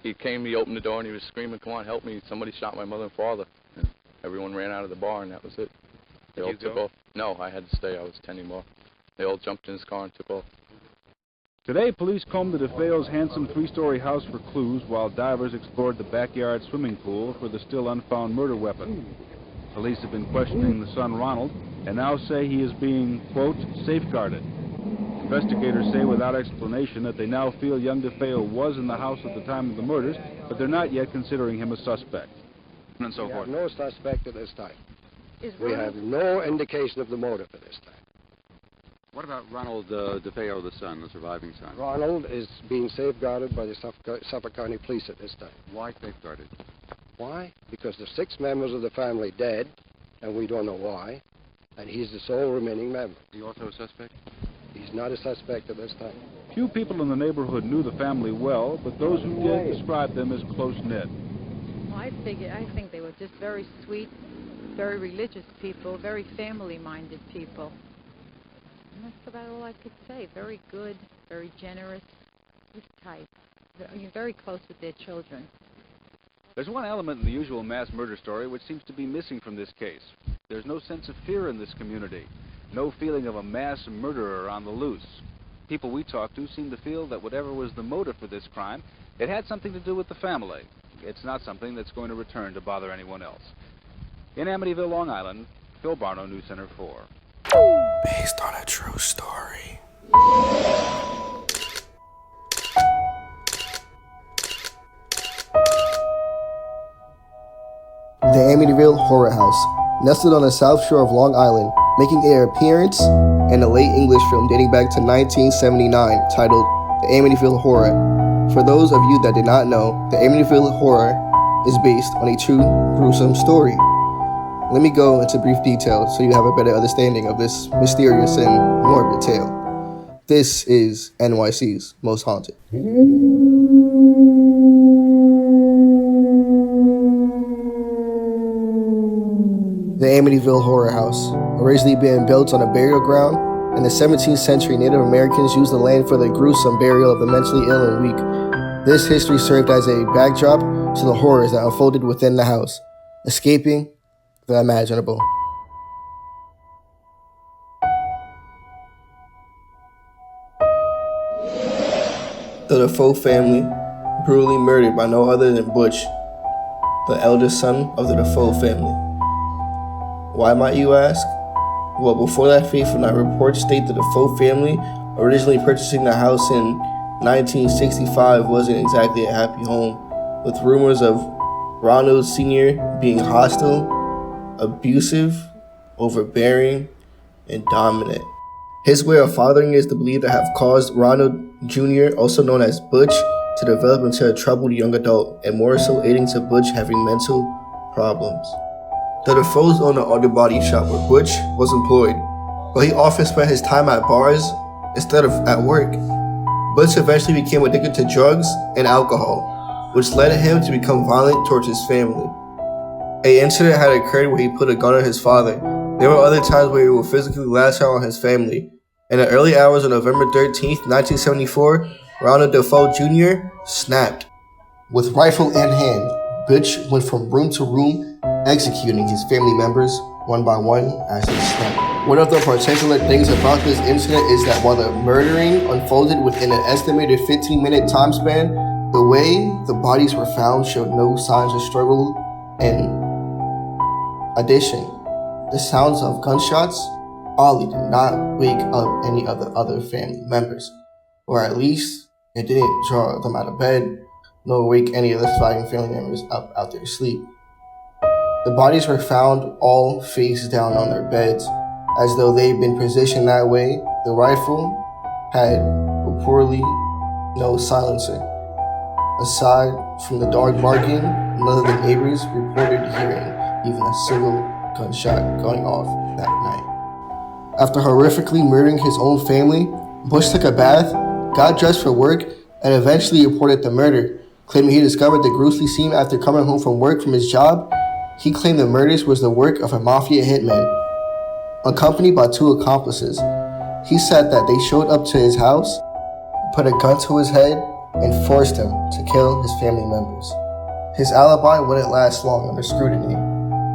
He came, he opened the door, and he was screaming, "Come on, help me. Somebody shot my mother and father." And everyone ran out of the bar, and that was it. They all took off. No, I had to stay. I was tending bar. They all jumped in his car and took off. Today, police combed the DeFeos' handsome three-story house for clues while divers explored the backyard swimming pool for the still unfound murder weapon. Police have been questioning the son, Ronald, and now say he is being, quote, safeguarded. Investigators say without explanation that they now feel young DeFeo was in the house at the time of the murders, but they're not yet considering him a suspect. And so forth. We have no suspect at this time. We have no indication of the motive at this time. What about Ronald DeFeo, the son, the surviving son? Ronald is being safeguarded by the Suffolk County Police at this time. Why safeguarded? Why? Because there's 6 members of the family dead, and we don't know why, and he's the sole remaining member. Is he also a suspect? He's not a suspect at this time. Few people in the neighborhood knew the family well, but those who did described them as close-knit. I think they were just very sweet, very religious people, very family-minded people. And that's about all I could say. Very good, very generous, just tight. Very close with their children. There's one element in the usual mass murder story which seems to be missing from this case. There's no sense of fear in this community. No feeling of a mass murderer on the loose. People we talked to seem to feel that whatever was the motive for this crime, it had something to do with the family. It's not something that's going to return to bother anyone else. In Amityville, Long Island, Phil Barno, News Center 4. Based on a true story. The Amityville Horror House, nestled on the south shore of Long Island, making an appearance in a late English film dating back to 1979 titled The Amityville Horror. For those of you that did not know, the Amityville Horror is based on a true gruesome story. Let me go into brief detail so you have a better understanding of this mysterious and morbid tale. This is NYC's Most Haunted. The Amityville Horror House, originally being built on a burial ground, in the 17th century Native Americans used the land for the gruesome burial of the mentally ill and weak. This history served as a backdrop to the horrors that unfolded within the house, escaping the imaginable. The Defoe family, brutally murdered by no other than Butch, the eldest son of the Defoe family. Why, might you ask? Well, before that fateful night, reports state that the Defoe family, originally purchasing the house in 1965, wasn't exactly a happy home, with rumors of Ronald Sr. being hostile, abusive, overbearing, and dominant. His way of fathering is believed to have caused Ronald Jr., also known as Butch, to develop into a troubled young adult, and more so aiding to Butch having mental problems. The Defoes owned an auto body shop where Butch was employed, but he often spent his time at bars instead of at work. Butch eventually became addicted to drugs and alcohol, which led him to become violent towards his family. An incident had occurred where he put a gun on his father. There were other times where he would physically lash out on his family. In the early hours of November 13th, 1974, Ronald Defoe Jr. snapped. With rifle in hand, Butch went from room to room, executing his family members one by one as he slept. One of the particular things about this incident is that while the murdering unfolded within an estimated 15-minute time span, the way the bodies were found showed no signs of struggle. In addition, the sounds of gunshots oddly did not wake up any of the other family members, or at least it didn't draw them out of bed, nor wake any of the surviving family members up out their sleep. The bodies were found all face down on their beds, as though they'd been positioned that way. The rifle had reportedly no silencer. Aside from the dog barking, none of the neighbors reported hearing even a single gunshot going off that night. After horrifically murdering his own family, Bush took a bath, got dressed for work, and eventually reported the murder, claiming he discovered the gruesome scene after coming home from work from his job. He claimed the murders was the work of a mafia hitman, accompanied by 2 accomplices. He said that they showed up to his house, put a gun to his head, and forced him to kill his family members. His alibi wouldn't last long under scrutiny,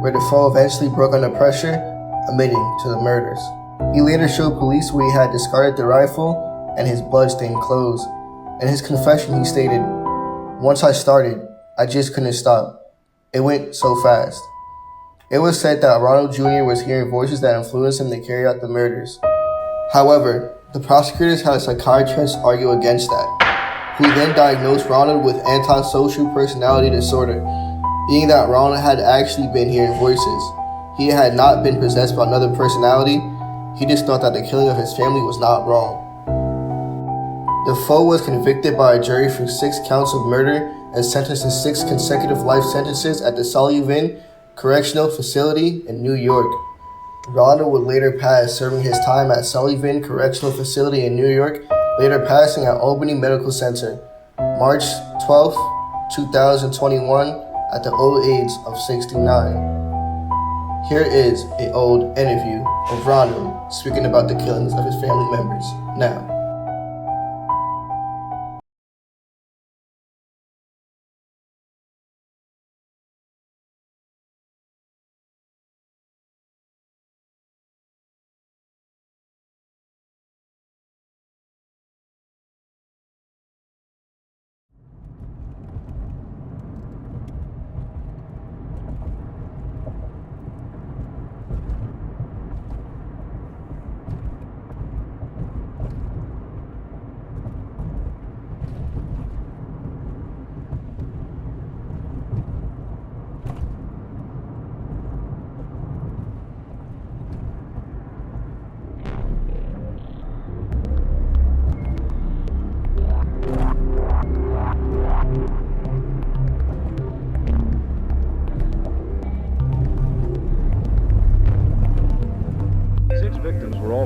where Defoe eventually broke under pressure, admitting to the murders. He later showed police where he had discarded the rifle and his blood-stained clothes. In his confession, he stated, "Once I started, I just couldn't stop. It went so fast." It was said that Ronald Jr. was hearing voices that influenced him to carry out the murders. However, the prosecutors had a psychiatrist argue against that, who then diagnosed Ronald with antisocial personality disorder, being that Ronald had actually been hearing voices. He had not been possessed by another personality. He just thought that the killing of his family was not wrong. Defoe was convicted by a jury for 6 counts of murder and sentenced to 6 consecutive life sentences at the Sullivan Correctional Facility in New York. Ronald would later pass serving his time at Sullivan Correctional Facility in New York, later passing at Albany Medical Center, March 12, 2021, at the old age of 69. Here is an old interview of Ronald speaking about the killings of his family members now.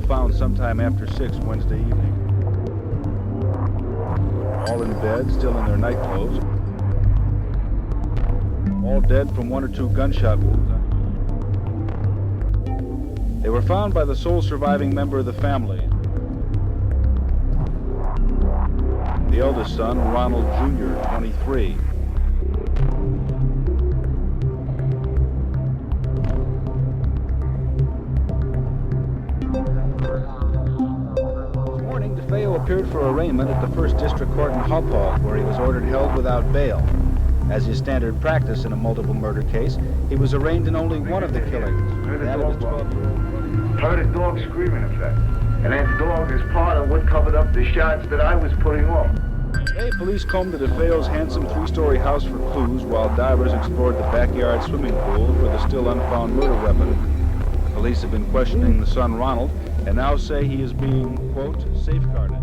Found sometime after 6 Wednesday evening. All in bed, still in their night clothes. All dead from 1 or 2 gunshot wounds. They were found by the sole surviving member of the family, the eldest son, Ronald Jr., 23. Appeared for arraignment at the First District Court in Hauppauge, where he was ordered held without bail. As is standard practice in a multiple murder case, he was arraigned in only one of the killings. Heard a dog screaming, in fact. And that dog is part of what covered up the shots that I was putting off. Today, police combed the DeFeo's handsome 3-story house for clues, while divers explored the backyard swimming pool for the still unfound murder weapon. Police have been questioning the son, Ronald, and now say he is being, quote, safeguarded.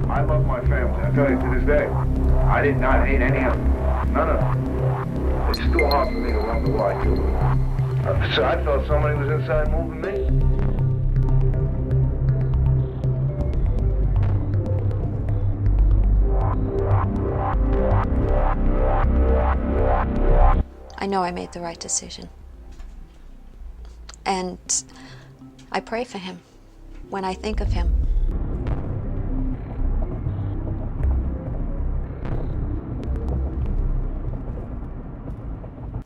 I love my family. I tell you, to this day, I did not hate any of them. None of them. It's still hard for me to wonder why I killed them. So I thought somebody was inside moving me. I know I made the right decision. And I pray for him when I think of him.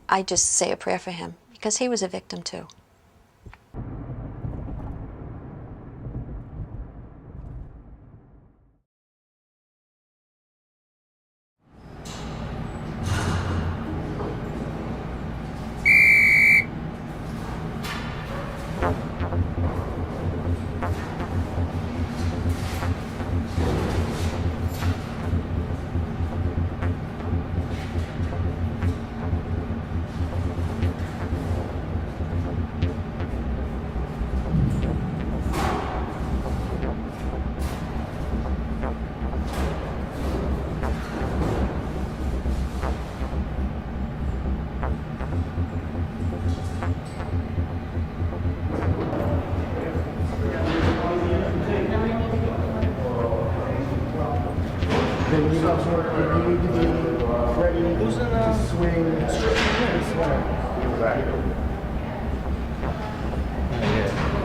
I just say a prayer for him because he was a victim too.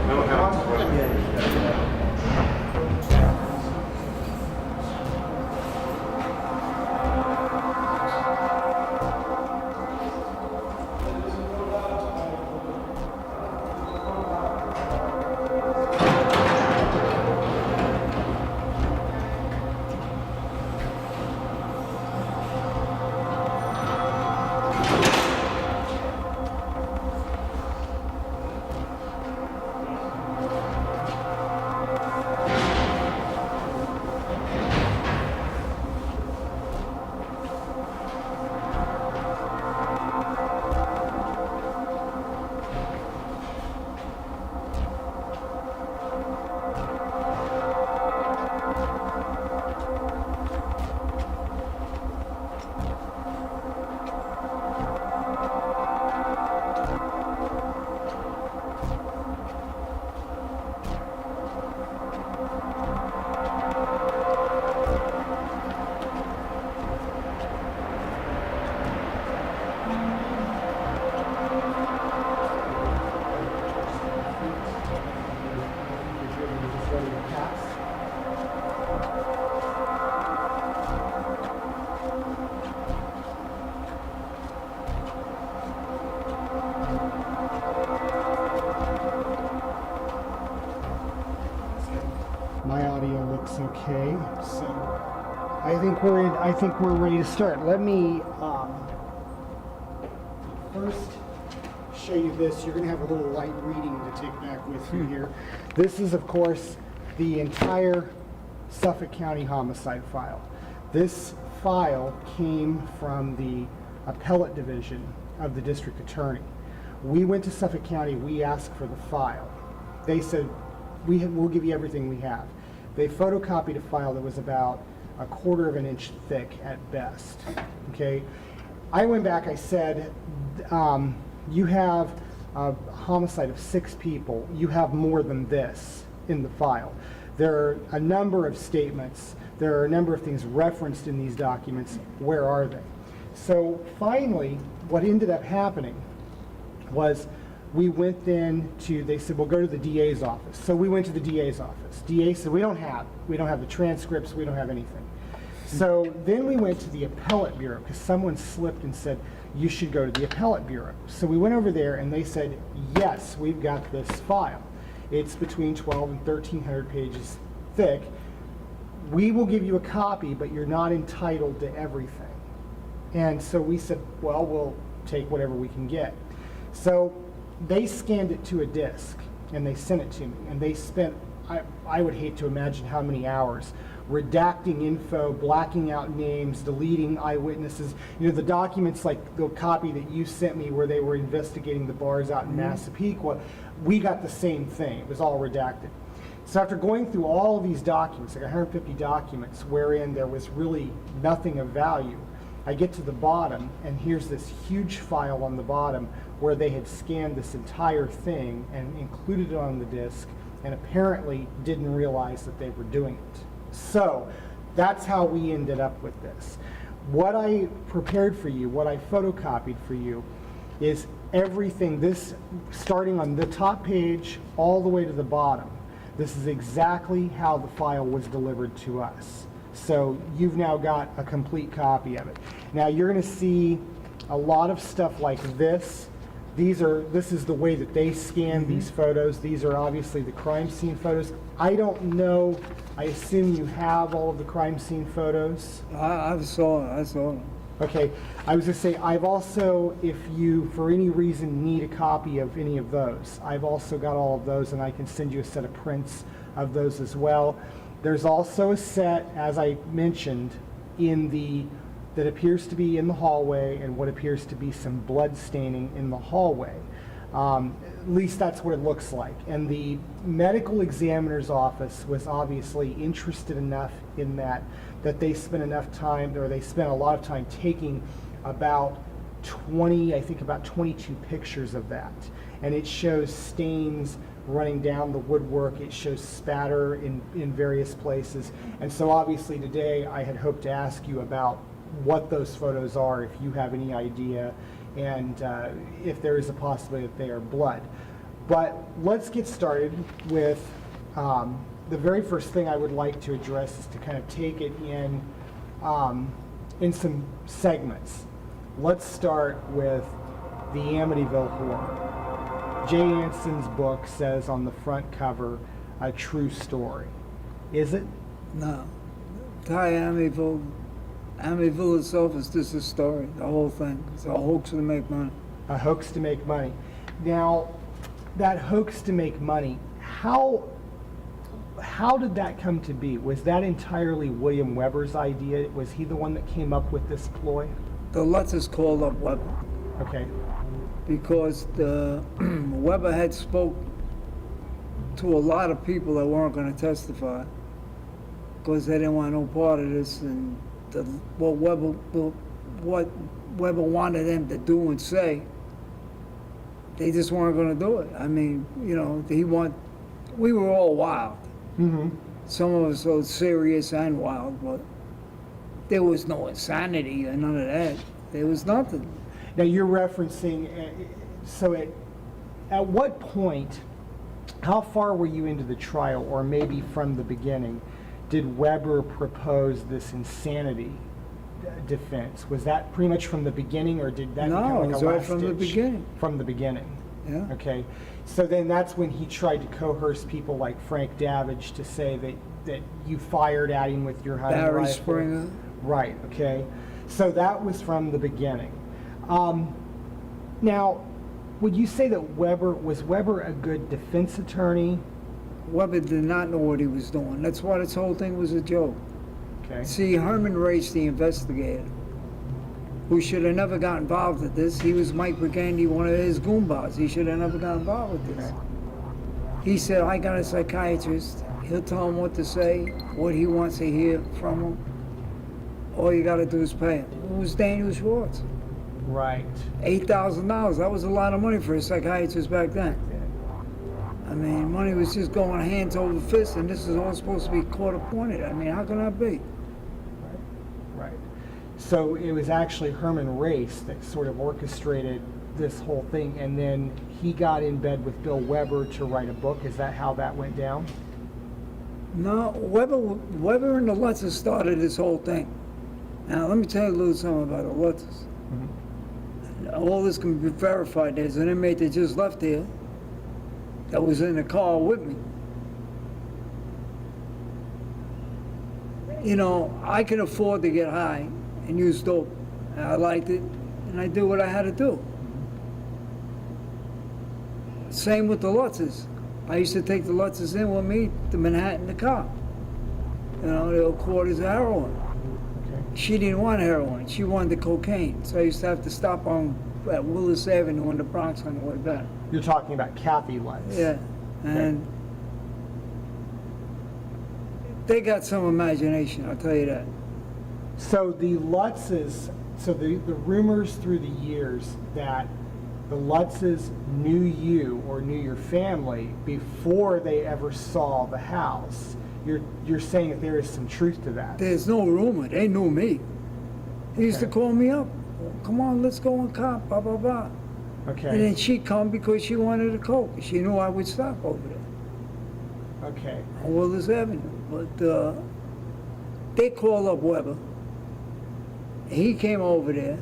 Mental health was My audio looks okay, so I think we're ready to start. Let me first show you this. You're going to have a little light reading to take back with you here. This is, of course, the entire Suffolk County homicide file. This file came from the appellate division of the district attorney. We went to Suffolk County. We asked for the file. They said, we'll give you everything we have. They photocopied a file that was about 1/4 of an inch thick at best. Okay, I went back. I said, you have a homicide of 6 people. You have more than this in the file. There are a number of statements. There are a number of things referenced in these documents. Where are they? So finally, what ended up happening was we went then to, they said, well, go to the DA's office. So we went to the DA's office. DA said, we don't have the transcripts, we don't have anything. So then we went to the appellate bureau because someone slipped and said, you should go to the appellate bureau. So we went over there and they said, yes, we've got this file. It's between 12 and 1,300 pages thick. We will give you a copy, but you're not entitled to everything. And so we said, well, we'll take whatever we can get. So they scanned it to a disk and they sent it to me, and they spent, I would hate to imagine how many hours redacting info, blacking out names, deleting eyewitnesses. You know, the documents like the copy that you sent me where they were investigating the bars out in Massapequa, we got the same thing. It was all redacted. So after going through all of these documents, like 150 documents, wherein there was really nothing of value, I get to the bottom, and here's this huge file on the bottom where they had scanned this entire thing and included it on the disk, and apparently didn't realize that they were doing it. So that's how we ended up with this. What I prepared for you, what I photocopied for you, is everything, this starting on the top page all the way to the bottom. This is exactly how the file was delivered to us. So you've now got a complete copy of it. Now you're going to see a lot of stuff like this. This is the way that they scan these photos. These are obviously the crime scene photos. I don't know, I assume you have all of the crime scene photos? I saw them. Okay, I was going to say, I've also, if you, for any reason, need a copy of any of those, I've also got all of those, and I can send you a set of prints of those as well. There's also a set, as I mentioned, that appears to be in the hallway, and what appears to be some blood staining in the hallway. At least that's what it looks like. And the medical examiner's office was obviously interested enough in that they spent enough time, or they spent a lot of time taking about 22 pictures of that. And it shows stains running down the woodwork. It shows spatter in various places. And so obviously today I had hoped to ask you about what those photos are, if you have any idea, and if there is a possibility that they are blood. But let's get started with the very first thing I would like to address is to kind of take it in some segments. Let's start with the Amityville Horror. Jay Anson's book says on the front cover, a true story. Is it? No. Amityville itself is just a story, the whole thing. It's a hoax to make money. A hoax to make money. Now, that hoax to make money, how did that come to be? Was that entirely William Weber's idea? Was he the one that came up with this ploy? The Lutzes called up Weber. Okay. Because Weber had spoke to a lot of people that weren't going to testify because they didn't want no part of this, and what Weber wanted them to do and say, they just weren't going to do it. I mean, you know, we were all wild. Mm-hmm. Some of us were serious and wild, but there was no insanity or none of that. There was nothing. Now you're referencing, at what point, how far were you into the trial, or maybe from the beginning, did Weber propose this insanity defense? Was that pretty much from the beginning, or did that become like it was a all last from the ditch? beginning. From the beginning. Yeah. Okay. So then that's when he tried to coerce people like Frank Davidge to say that you fired at him with your hunting Barry rifle. Springer. Right, okay. So that was from the beginning. Now, would you say that was Weber a good defense attorney? Weber did not know what he was doing. That's why this whole thing was a joke. Okay. See, Herman Race, the investigator, who should have never got involved with this, he was Mike Brigandy, one of his goombas. He should have never got involved with this. He said, I got a psychiatrist. He'll tell him what to say, what he wants to hear from him. All you got to do is pay him. It was Daniel Schwartz. Right. $8,000. That was a lot of money for a psychiatrist back then. I mean, money was just going hands over fist, and this is all supposed to be court appointed. I mean, how can that be? Right. So it was actually Herman Race that sort of orchestrated this whole thing, and then he got in bed with Bill Weber to write a book. Is that how that went down? No, Weber and the Lutzes started this whole thing. Now, let me tell you a little something about the Lutzes. Mm-hmm. All this can be verified. There's an inmate that just left here that was in the car with me. You know, I can afford to get high and use dope. And I liked it, and I did what I had to do. Same with the Lutzes. I used to take the Lutzes in with me to Manhattan, the car. You know, they were quarters of heroin. Okay. She didn't want heroin. She wanted the cocaine. So I used to have to stop at Willis Avenue in the Bronx on the way back. You're talking about Kathy Lutz. Yeah, and they got some imagination, I'll tell you that. So the Lutzes, the rumors through the years that the Lutzes knew you or knew your family before they ever saw the house, you're saying that there is some truth to that? There's no rumor. They knew me. They used to call me up. Come on, let's go and cop, blah, blah, blah. Okay. And then she'd come because she wanted a Coke. She knew I would stop over there. Okay. On Willis Avenue. But they called up Weber. He came over there.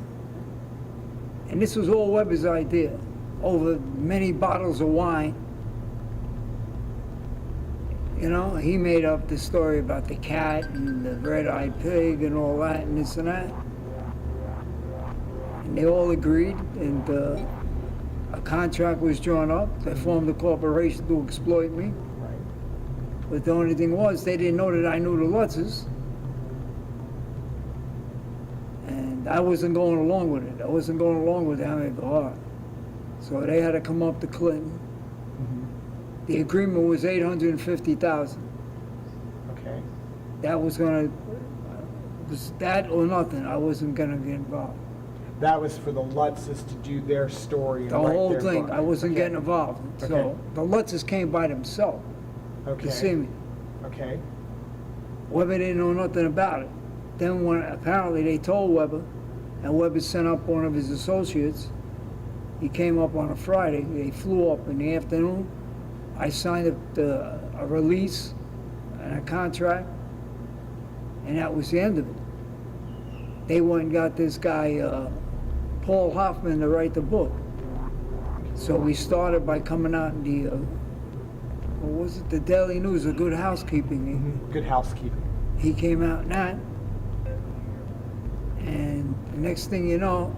And this was all Weber's idea. Over many bottles of wine. You know, he made up the story about the cat and the red-eyed pig and all that and this and that. And they all agreed, and a contract was drawn up. They formed a corporation to exploit me. Right. But the only thing was, they didn't know that I knew the Lutzes. And I wasn't going along with it. I wasn't going along with the Amityville Horror. So they had to come up to Clinton. Mm-hmm. The agreement was $850,000. Okay. That was gonna, was that or nothing. I wasn't gonna get involved. That was for the Lutzes to do their story and The write whole their thing. book. I wasn't Okay. getting involved. Okay. So the Lutzes came by themselves Okay. to see me. Okay. Weber didn't know nothing about it. Then when apparently they told Weber, and Weber sent up one of his associates He came up on a Friday. They flew up in the afternoon. I signed a release and a contract, and that was the end of it. They went and got this guy, Paul Hoffman, to write the book. So we started by coming out in the, what was it, the Daily News, the Good Housekeeping. Good Housekeeping. He came out in that, and the next thing you know,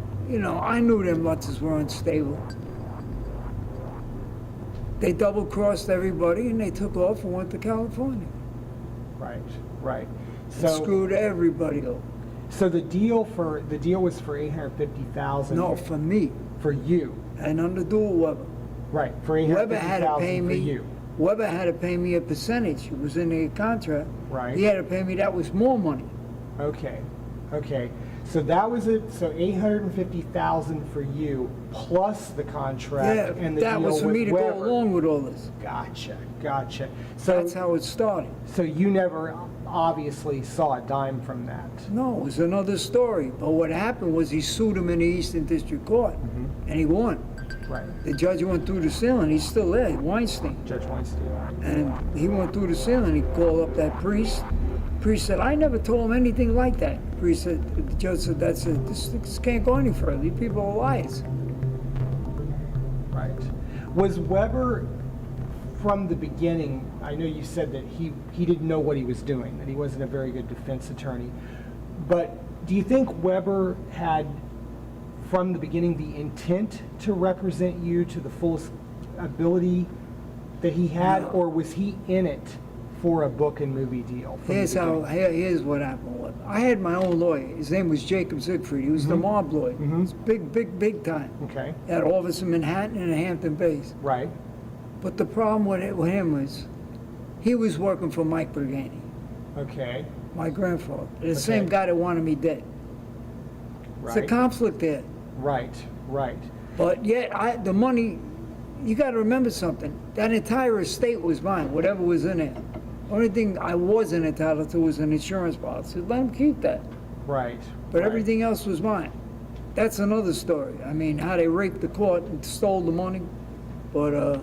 I knew them Lutzes were unstable. They double-crossed everybody, and they took off and went to California. Right, right. So screwed everybody over. So the deal was for $850,000. No, for me. For you. And under dual Weber. Right, for $850,000 Weber had to pay me. For you. Weber had to pay me a percentage. It was in the contract. Right. He had to pay me. That was more money. Okay, okay. So that was it. So $850,000 for you plus the contract and the deal that was for me to Weber. go along with all this. Gotcha, gotcha. So that's how it started. So you never obviously saw a dime from that. No, it was another story. But what happened was he sued him in the Eastern District Court, and he won. Right. The judge went through the ceiling. He's still there, Weinstein. Judge Weinstein. And he went through the ceiling. He called up that priest. Priest said, I never told him anything like that. Priest said, the judge said, that's it. This can't go any further. These people are liars. Right. Was Weber, from the beginning, I know you said that he didn't know what he was doing, that he wasn't a very good defense attorney, but do you think Weber had, from the beginning, the intent to represent you to the fullest ability that he had, or was he in it for a book and movie deal? Here's what happened. I had my own lawyer. His name was Jacob Siegfried. He was the mob lawyer. He was big time. Okay. At office in Manhattan and Hampton Bays. Right. But the problem with him was, he was working for Mike Brigani. Okay. My grandfather. The same guy that wanted me dead. Right. It's a conflict there. Right, right. But yet, the money, you got to remember something. That entire estate was mine, whatever was in it. Only thing I wasn't entitled to was an insurance policy. Let him keep that. Right. But everything else was mine. That's another story. I mean, how they raped the court and stole the money. But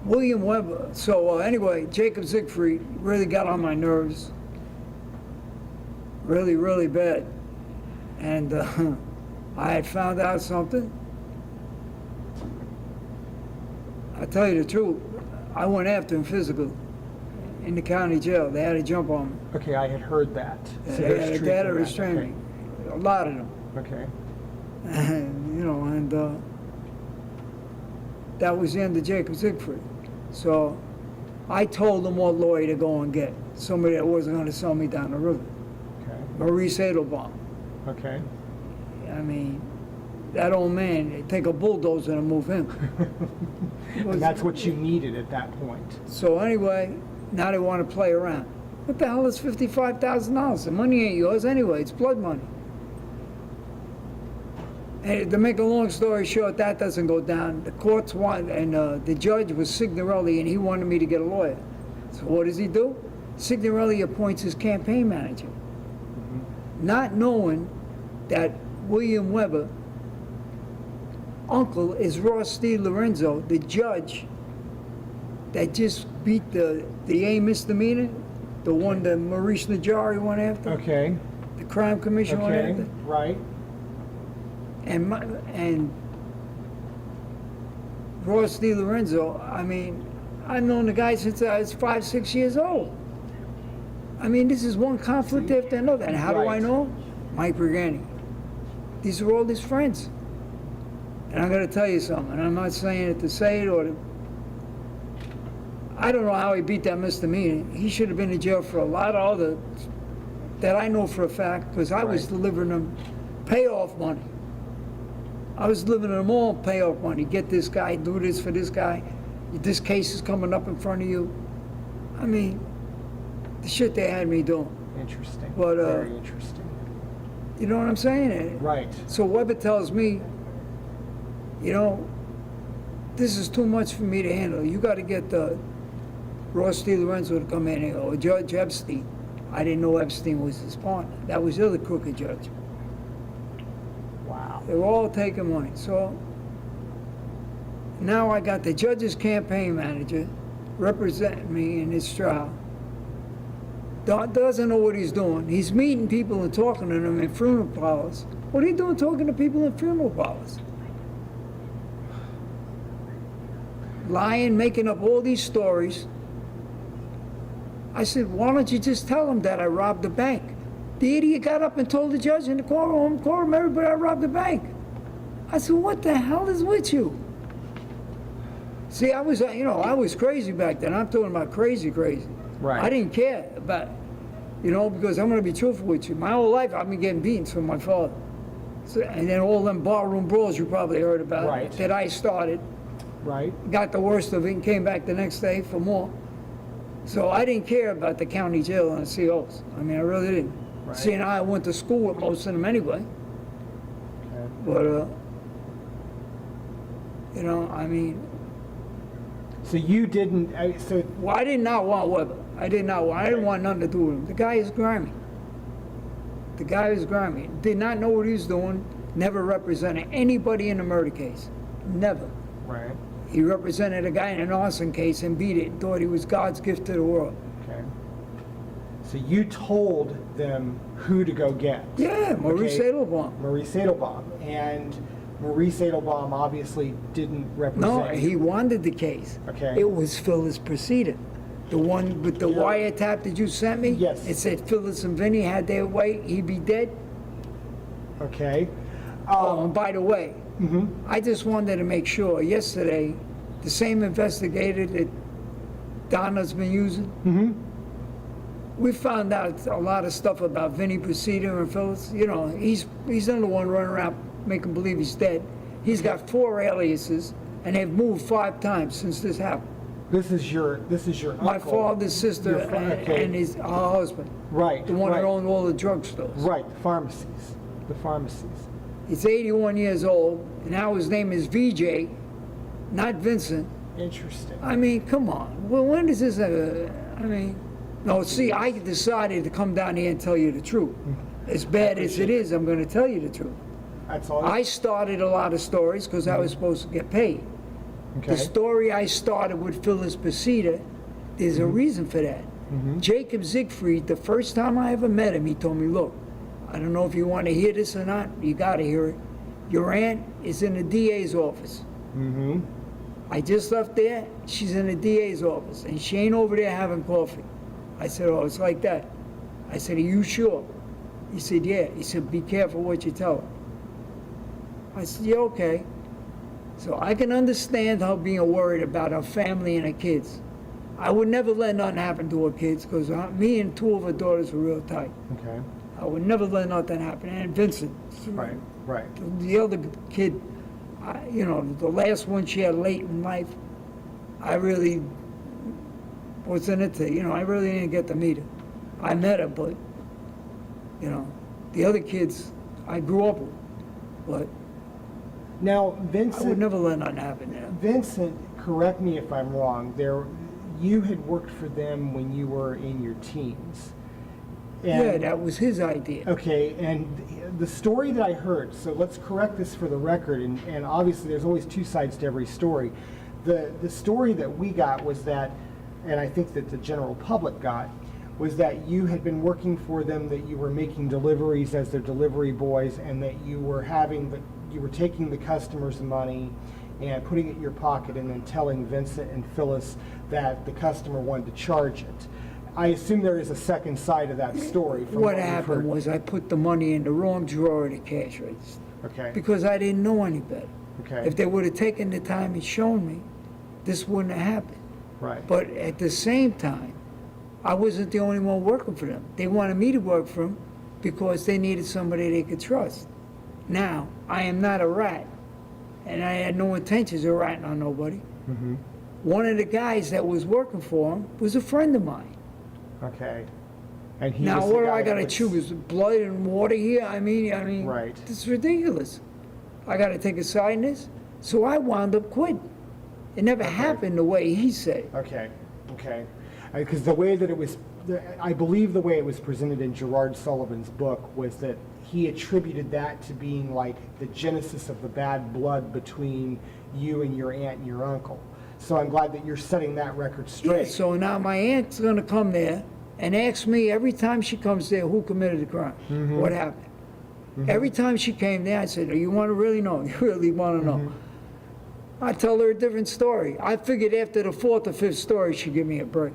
William Weber. So anyway, Jacob Siegfried really got on my nerves. Really, really bad. And I had found out something. I tell you the truth, I went after him physical in the county jail. They had to jump on me. Okay, I had heard that. They had to restrain me. A lot of them. Okay. And that was the end of Jacob Siegfried. So I told them what lawyer to go and get. Somebody that wasn't going to sell me down the river. Okay. Maurice Edelbaum. Okay. I mean, that old man, it'd take a bulldozer to move him. And that's what you needed at that point. So anyway, now they want to play around. What the hell is $55,000? The money ain't yours anyway, it's blood money. And to make a long story short, that doesn't go down. The courts want, and the judge was Signorelli, and he wanted me to get a lawyer. So what does he do? Signorelli appoints his campaign manager. Not knowing that William Weber, uncle, is Ross D. Lorenzo, the judge that just beat the A misdemeanor, the one that Maurice Najari went after. Okay. The crime commission went after. Right. And Ross D. Lorenzo, I mean, I've known the guy since I was 5, 6 years old. I mean, this is one conflict after another. And how do I know? Mike Brigani. These are all his friends. And I'm going to tell you something, and I'm not saying it to say it or to... I don't know how he beat that misdemeanor. He should have been in jail for a lot of other... that I know for a fact, because I was delivering them payoff money. I was delivering them all payoff money. Get this guy, do this for this guy. This case is coming up in front of you. I mean, the shit they had me doing. Interesting. But, very interesting. You know what I'm saying? Right. So Weber tells me, you know, this is too much for me to handle. You got to get Ross D. Lorenzo to come in, or Judge Epstein. I didn't know Epstein was his partner. That was the other crooked judge. Wow. Wow. They were all taking money. So now I got the judge's campaign manager representing me in this trial. Doesn't know what he's doing. He's meeting people and talking to them in funeral parlors. What are you doing talking to people in funeral parlors? Lying, making up all these stories. I said, why don't you just tell him that I robbed the bank? The idiot got up and told the judge in the courtroom, everybody, I robbed the bank. I said, what the hell is with you? See, I was crazy back then. I'm talking about crazy. Right. I didn't care about, because I'm going to be truthful with you. My whole life, I've been getting beaten from my father. So, and then all them barroom brawls you probably heard about, right, that I started. Right. Got the worst of it and came back the next day for more. So I didn't care about the county jail and the COs. I mean, I really didn't. Right. See, and I went to school with most of them anyway. Okay. But, I mean. So you didn't, Well, I did not want Weber. I didn't want nothing to do with him. The guy is grimy. Did not know what he was doing. Never represented anybody in a murder case. Never. Right. He represented a guy in an arson case and beat it and thought he was God's gift to the world. Okay. So you told them who to go get. Yeah, Maurice Edelbaum. Maurice Edelbaum. And Maurice Edelbaum obviously didn't represent. No, he wanted the case. Okay. It was Phyllis Procida. The one with the wiretap that you sent me? Yes. It said Phyllis and Vinny had their way, he'd be dead. Okay. Oh, and by the way, I just wanted to make sure, yesterday, the same investigator that Donna's been using, we found out a lot of stuff about Vinny Procida and Phyllis. He's the one running around making believe he's dead. He's got 4 aliases, and they've moved 5 times since this happened. This is your My uncle. father's sister Okay. and her husband. Right. The one right. that owned all the drugstores. Right, the pharmacies. He's 81 years old, and now his name is VJ, not Vincent. Interesting. I mean, come on. Well, when does this no, see, I decided to come down here and tell you the truth. As bad as it is, I'm going to tell you the truth. That's all. I started a lot of stories because I was supposed to get paid. Okay. The story I started with Phyllis Procida, there's a reason for that. Jacob Siegfried, the first time I ever met him, he told me, look, I don't know if you want to hear this or not, you got to hear it. Your aunt is in the DA's office. I just left there, she's in the DA's office, and she ain't over there having coffee. I said, oh, it's like that. I said, are you sure? He said, yeah. He said, be careful what you tell her. I said, yeah, okay. So I can understand her being worried about her family and her kids. I would never let nothing happen to her kids because me and 2 of her daughters were real tight. Okay. I would never let nothing happen. And Vincent. Right. The other kid, the last one she had late in life, I really wasn't into, I really didn't get to meet her. I met her, but, the other kids I grew up with. But now, Vincent, I would never let nothing happen there. Vincent, correct me if I'm wrong, you had worked for them when you were in your teens. Yeah, that was his idea. Okay, and the story that I heard, so let's correct this for the record, and obviously there's always 2 sides to every story. The story that we got was that, and I think that the general public got, was that you had been working for them, that you were making deliveries as their delivery boys, and that you were taking the customers' money and putting it in your pocket and then telling Vincent and Phyllis that the customer wanted to charge it. I assume there is a second side of that story. From what happened was I put the money in the wrong drawer of the cash register. Okay. Because I didn't know any better. Okay. If they would have taken the time and shown me, this wouldn't have happened. Right. But at the same time, I wasn't the only one working for them. They wanted me to work for them because they needed somebody they could trust. Now, I am not a rat, and I had no intentions of ratting on nobody. One of the guys that was working for him was a friend of mine. Okay. And he now, was what do I got to choose? Blood and water here? I mean, right. This is ridiculous. I got to take a side in this. So I wound up quitting. It never happened the way he said. Okay. Because the way that it was I believe the way it was presented in Gerard Sullivan's book was that he attributed that to being like the genesis of the bad blood between you and your aunt and your uncle. So I'm glad that you're setting that record straight. Yeah, so now my aunt's going to come there and ask me every time she comes there who committed the crime, what happened. Every time she came there, I said, oh, you want to really know? You really want to know? I tell her a different story. I figured after the 4th or 5th story, she'd give me a break.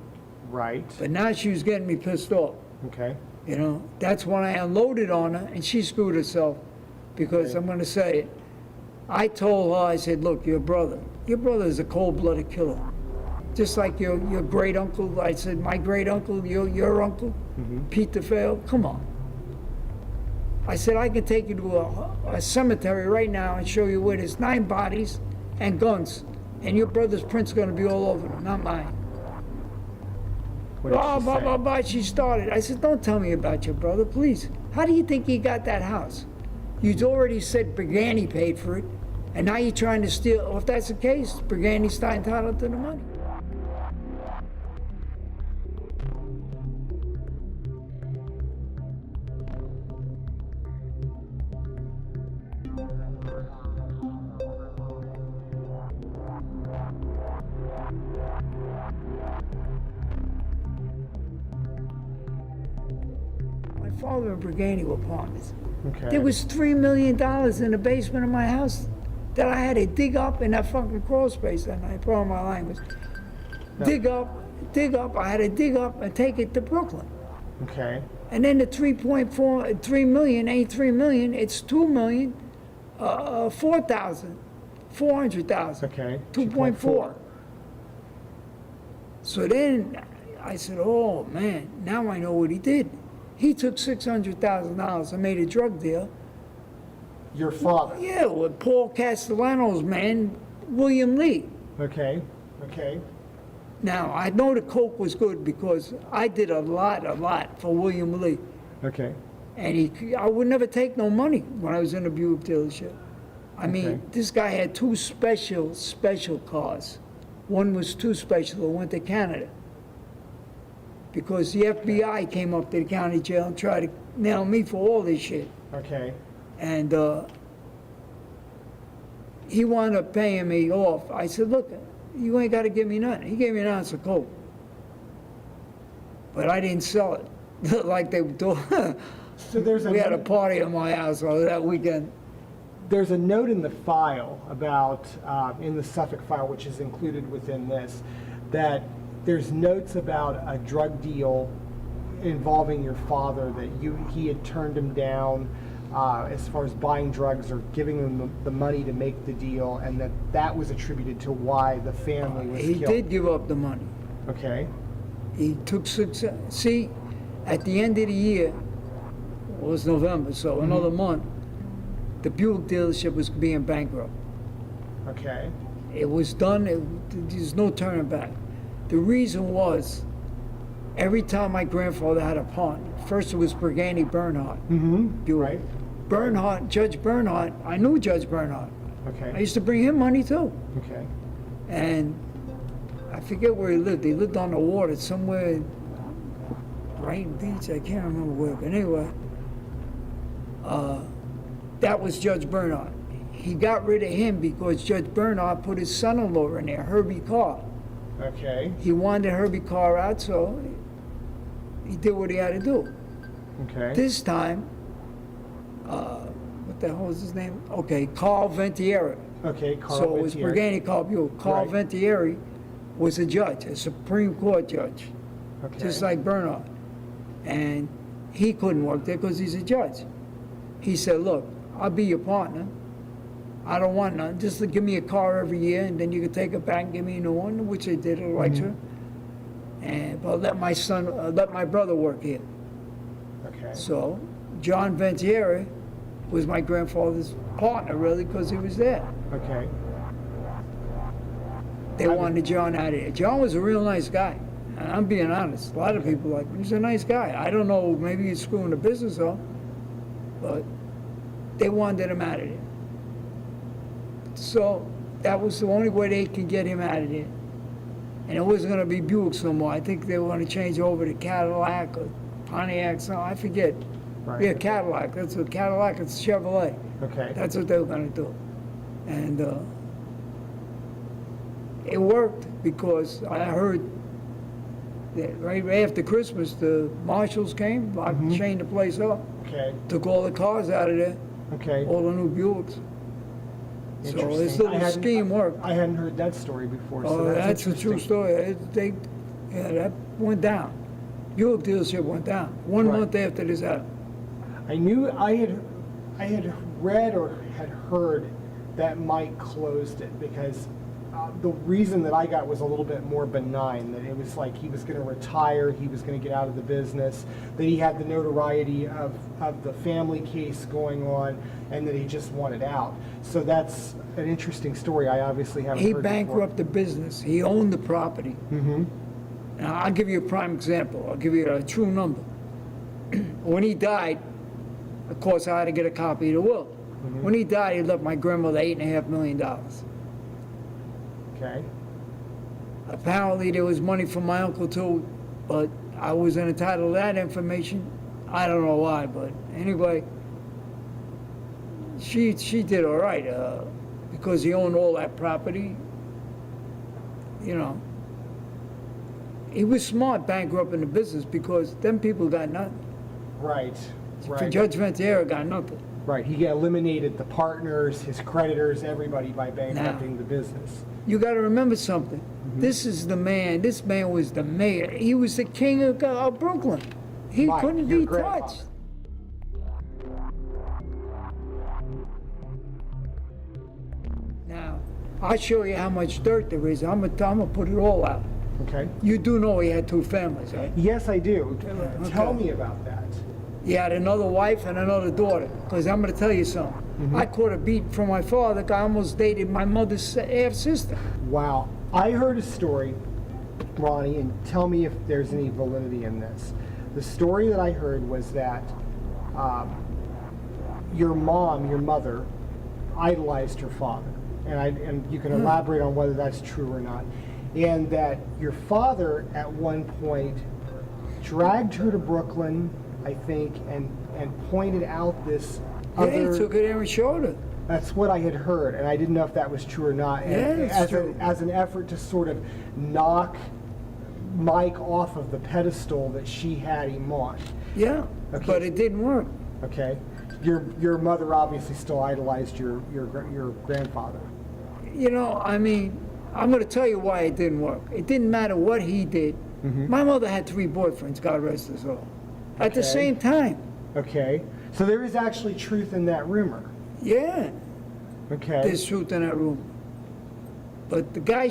Right. But now she was getting me pissed off. Okay. You know, that's when I unloaded on her, and she screwed herself. Because I'm going to say it. I told her, I said, look, your brother is a cold-blooded killer. Just like your great uncle. I said, my great uncle, your uncle, Pete DeFeo, come on. I said, I can take you to a cemetery right now and show you where there's 9 bodies and guns, and your brother's print's going to be all over them, not mine. Blah, blah, blah, blah, she started. I said, don't tell me about your brother, please. How do you think he got that house? You'd already said Briganti paid for it, and now you're trying to steal. Well, if that's the case, Briganti's not entitled to the money. My father and Briganti were partners. Okay. There was $3 million in the basement of my house that I had to dig up in that fucking crawl space, and I pardon my language. Dig up, I had to dig up and take it to Brooklyn. Okay. And then the 3 million ain't 3 million, it's 400,000. Okay. 2.4. So then I said, oh man, now I know what he did. He took $600,000 and made a drug deal. Your father? Yeah, with Paul Castellano's man, William Lee. Okay. Okay. Now, I know the coke was good because I did a lot for William Lee. Okay. And I would never take no money when I was in a Buick dealership. I mean, this guy had 2 special cars. One was too special, it went to Canada. Because the FBI came up to the county jail and tried to nail me for all this shit. Okay. And he wound up paying me off. I said, look, you ain't got to give me nothing. He gave me an ounce of coke. But I didn't sell it like they were doing. So we had a party at my house that weekend. There's a note in the file about, in the Suffolk file, which is included within this, that there's notes about a drug deal involving your father, that he had turned him down as far as buying drugs or giving him the money to make the deal, and that was attributed to why the family was killed. He did give up the money. Okay. He took see, at the end of the year, it was November, so another month, the Buick dealership was being bankrupt. Okay. It was done, there's no turning back. The reason was, every time my grandfather had a partner, first it was Briganti Bernhardt. Right. Bernhardt, Judge Bernhardt, I knew Judge Bernhardt. Okay. I used to bring him money too. Okay. And I forget where he lived. He lived on the water somewhere in Brighton Beach, I can't remember where, but anyway. That was Judge Bernhardt. He got rid of him because Judge Bernhardt put his son-in-law in there, Herbie Carr. Okay. He wanted Herbie Carr out, so he did what he had to do. Okay. This time, what the hell was his name? Okay, Carl Ventieri. Okay, Carl So it was Ventieri. Briganti Carl Buick. Carl Right. Ventieri was a judge, a Supreme Court judge, Okay. just like Bernhardt. And he couldn't work there because he's a judge. He said, look, I'll be your partner. I don't want none. Just give me a car every year, and then you can take it back and give me a new one, which they did, Alexa. But let my brother work here. Okay. So John Ventieri was my grandfather's partner, really, because he was there. Okay. They wanted John out of there. John was a real nice guy. And I'm being honest. A lot of people like him. He's a nice guy. I don't know, maybe he's screwing the business up, but they wanted him out of there. So that was the only way they could get him out of there. and it wasn't going to be Buicks no more. I think they were going to change over to Cadillac or Pontiac, so I forget. Right. Yeah, Cadillac. That's a Cadillac. It's Chevrolet. Okay. That's what they were going to do, and it worked because I heard that right after Christmas the marshals came, chained the place up, Okay. took all the cars out of there, Okay. all the new Buicks. So this Interesting. little scheme worked. I hadn't heard that story before. So Oh, that's a true interesting. story. That went down. Buick dealership went down 1 Right. month after this happened. I knew I had read or had heard that Mike closed it because the reason that I got was a little bit more benign, that it was like he was going to retire, he was going to get out of the business, that he had the notoriety of the family case going on, and that he just wanted out. So that's an interesting story I obviously haven't He heard bankrupted the business. He owned the property. Mm-hmm. Now, I'll give you a prime example. I'll give you a true number. When he died, of course, I had to get a copy of the will. Mm-hmm. When he died, he left my grandmother $8.5 million. Okay. Apparently, there was money from my uncle too, but I wasn't entitled to that information. I don't know why, but anyway, she did all right because he owned all that property. You know, he was smart bankrupting the business because them people got nothing. Right. Right. Judge Ventura got nothing. Right. He eliminated the partners, his creditors, everybody by bankrupting the business. You got to remember something. Mm-hmm. This man was the mayor. He was the king of Brooklyn. He Mike, couldn't your be grandfather. touched. Now, I'll show you how much dirt there is. I'm gonna put it all out. Okay. You do know he had two families, right? Yes, I do. Tell Okay. me about that. He had another wife and another daughter. Because I'm going to tell you something. Mm-hmm. I caught a beat from my father. I almost dated my mother's half-sister. Wow. I heard a story, Ronnie, and tell me if there's any validity in this. The story that I heard was that your mom, your mother, idolized her father. And you can elaborate on whether that's true or not. And that your father, at one point, dragged her to Brooklyn, I think, and pointed out this Yeah, he took her there and showed her. That's what I had heard, and I didn't know if that was true or not. And Yeah, it's true. as an effort to sort of knock Mike off of the pedestal that she had him on. Yeah, Okay. but it didn't work. Okay. Your mother obviously still idolized your grandfather. You know, I mean, I'm going to tell you why it didn't work. It didn't matter what he did. Mm-hmm. My mother had 3 boyfriends, God rest his soul, at the Okay. same time. Okay. So there is actually truth in that rumor. Yeah, Okay. there's truth in that rumor. But the guy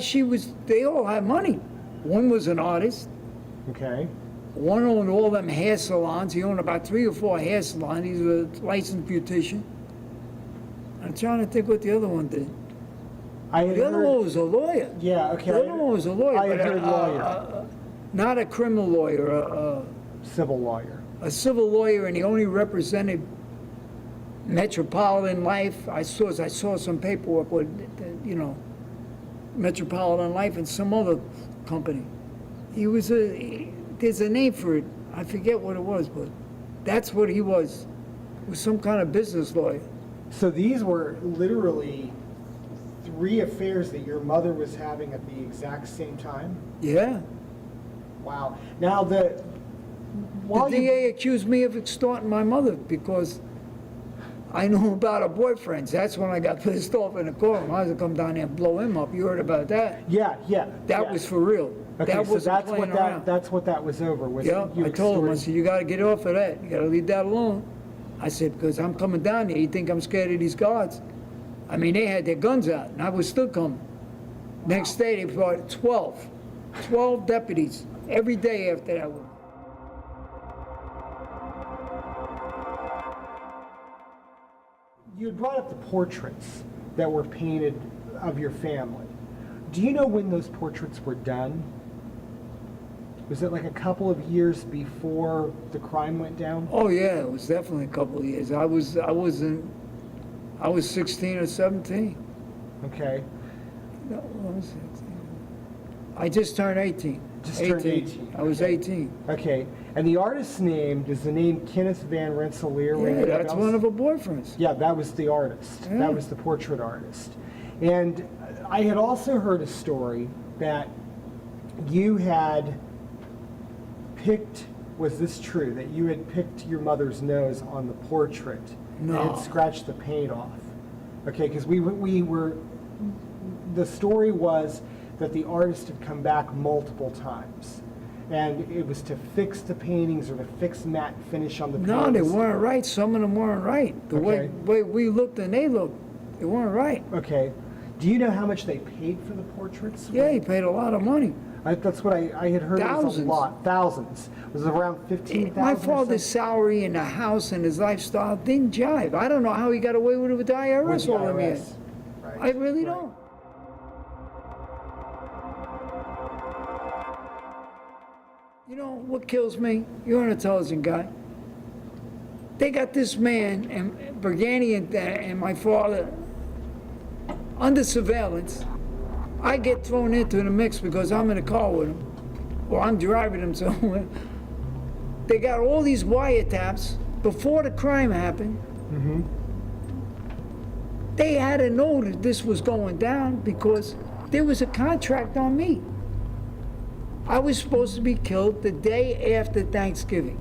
they all had money. One was an artist. Okay. One owned all them hair salons. He owned about 3 or 4 hair salons. He's a licensed beautician. I'm trying to think what the other one did. The other one was a lawyer. Yeah, okay. The other one was a lawyer. I but heard lawyer. Not a criminal lawyer, Civil lawyer. a civil lawyer, and he only represented Metropolitan Life. I saw some paperwork with, Metropolitan Life and some other company. There's a name for it. I forget what it was, but that's what he was. He was some kind of business lawyer. So these were literally 3 affairs that your mother was having at the exact same time? Yeah. Wow. Now the DA accused me of extorting my mother because I knew about her boyfriends. That's when I got pissed off in the courtroom. I had to come down there and blow him up. You heard about that? Yeah. That was for real. Okay, that so wasn't playing around. that's what that was over. Was Yeah, you I told him, I extorting- said, you got to get off of that. You got to leave that alone. I said, because I'm coming down there. You think I'm scared of these guards? I mean, they had their guns out, and I was still coming. Next day, they brought 12 deputies every day after that one. You had brought up the portraits that were painted of your family. Do you know when those portraits were done? Was it like a couple of years before the crime went down? Oh yeah, it was definitely a couple of years. I was 16 or 17. Okay. No, I was 16. I just turned 18. Just turned 18. I was 18. Okay. And the artist's name, does the name Kenneth Van Rensselaer ring Yeah, any that's bells? one of her boyfriends. Yeah, that was the artist. Yeah. That was the portrait artist. And I had also heard a story that you had picked, was this true, that you had picked your mother's nose on the portrait No. and had scratched the paint off? Okay, because we were, the story was that the artist had come back multiple times. And it was to fix the paintings or to fix matte finish on the paintings. No, they weren't right. Some of them weren't right. The Okay. way we looked and they looked, they weren't right. Okay. Do you know how much they paid for the portraits? Yeah, he paid a lot of money. That's what I had heard. It was a Thousands. lot. Thousands. Was it around 15,000? My father's salary and the house and his lifestyle didn't jive. I don't know how he got away with it with the IRS all them years. Right. I really don't. You know what kills me? You're an intelligent guy. They got this man and Bergani and my father under surveillance. I get thrown into the mix because I'm in a car with him, or I'm driving him somewhere. They got all these wiretaps before the crime happened. Mm-hmm. They had to know that this was going down because there was a contract on me. I was supposed to be killed the day after Thanksgiving.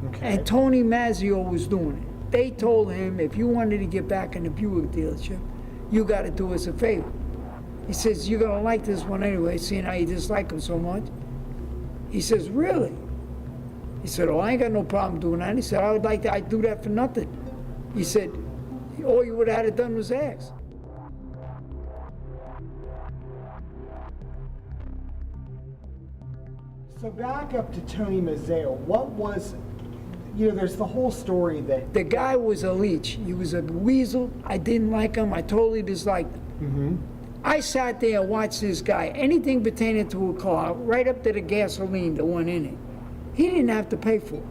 Okay. And Tony Mazzio was doing it. They told him, if you wanted to get back in the Buick dealership, you got to do us a favor. He says, you're going to like this one anyway, seeing how you dislike him so much. He says, really? He said, oh, I ain't got no problem doing that. He said, I'd do that for nothing. He said, all you would have had it done was ask. So back up to Tony Mazzeo. What was, there's the whole story that... The guy was a leech. He was a weasel. I didn't like him. I totally disliked him. Mm-hmm. I sat there and watched this guy, anything pertaining to a car, right up to the gasoline that went in it. He didn't have to pay for it.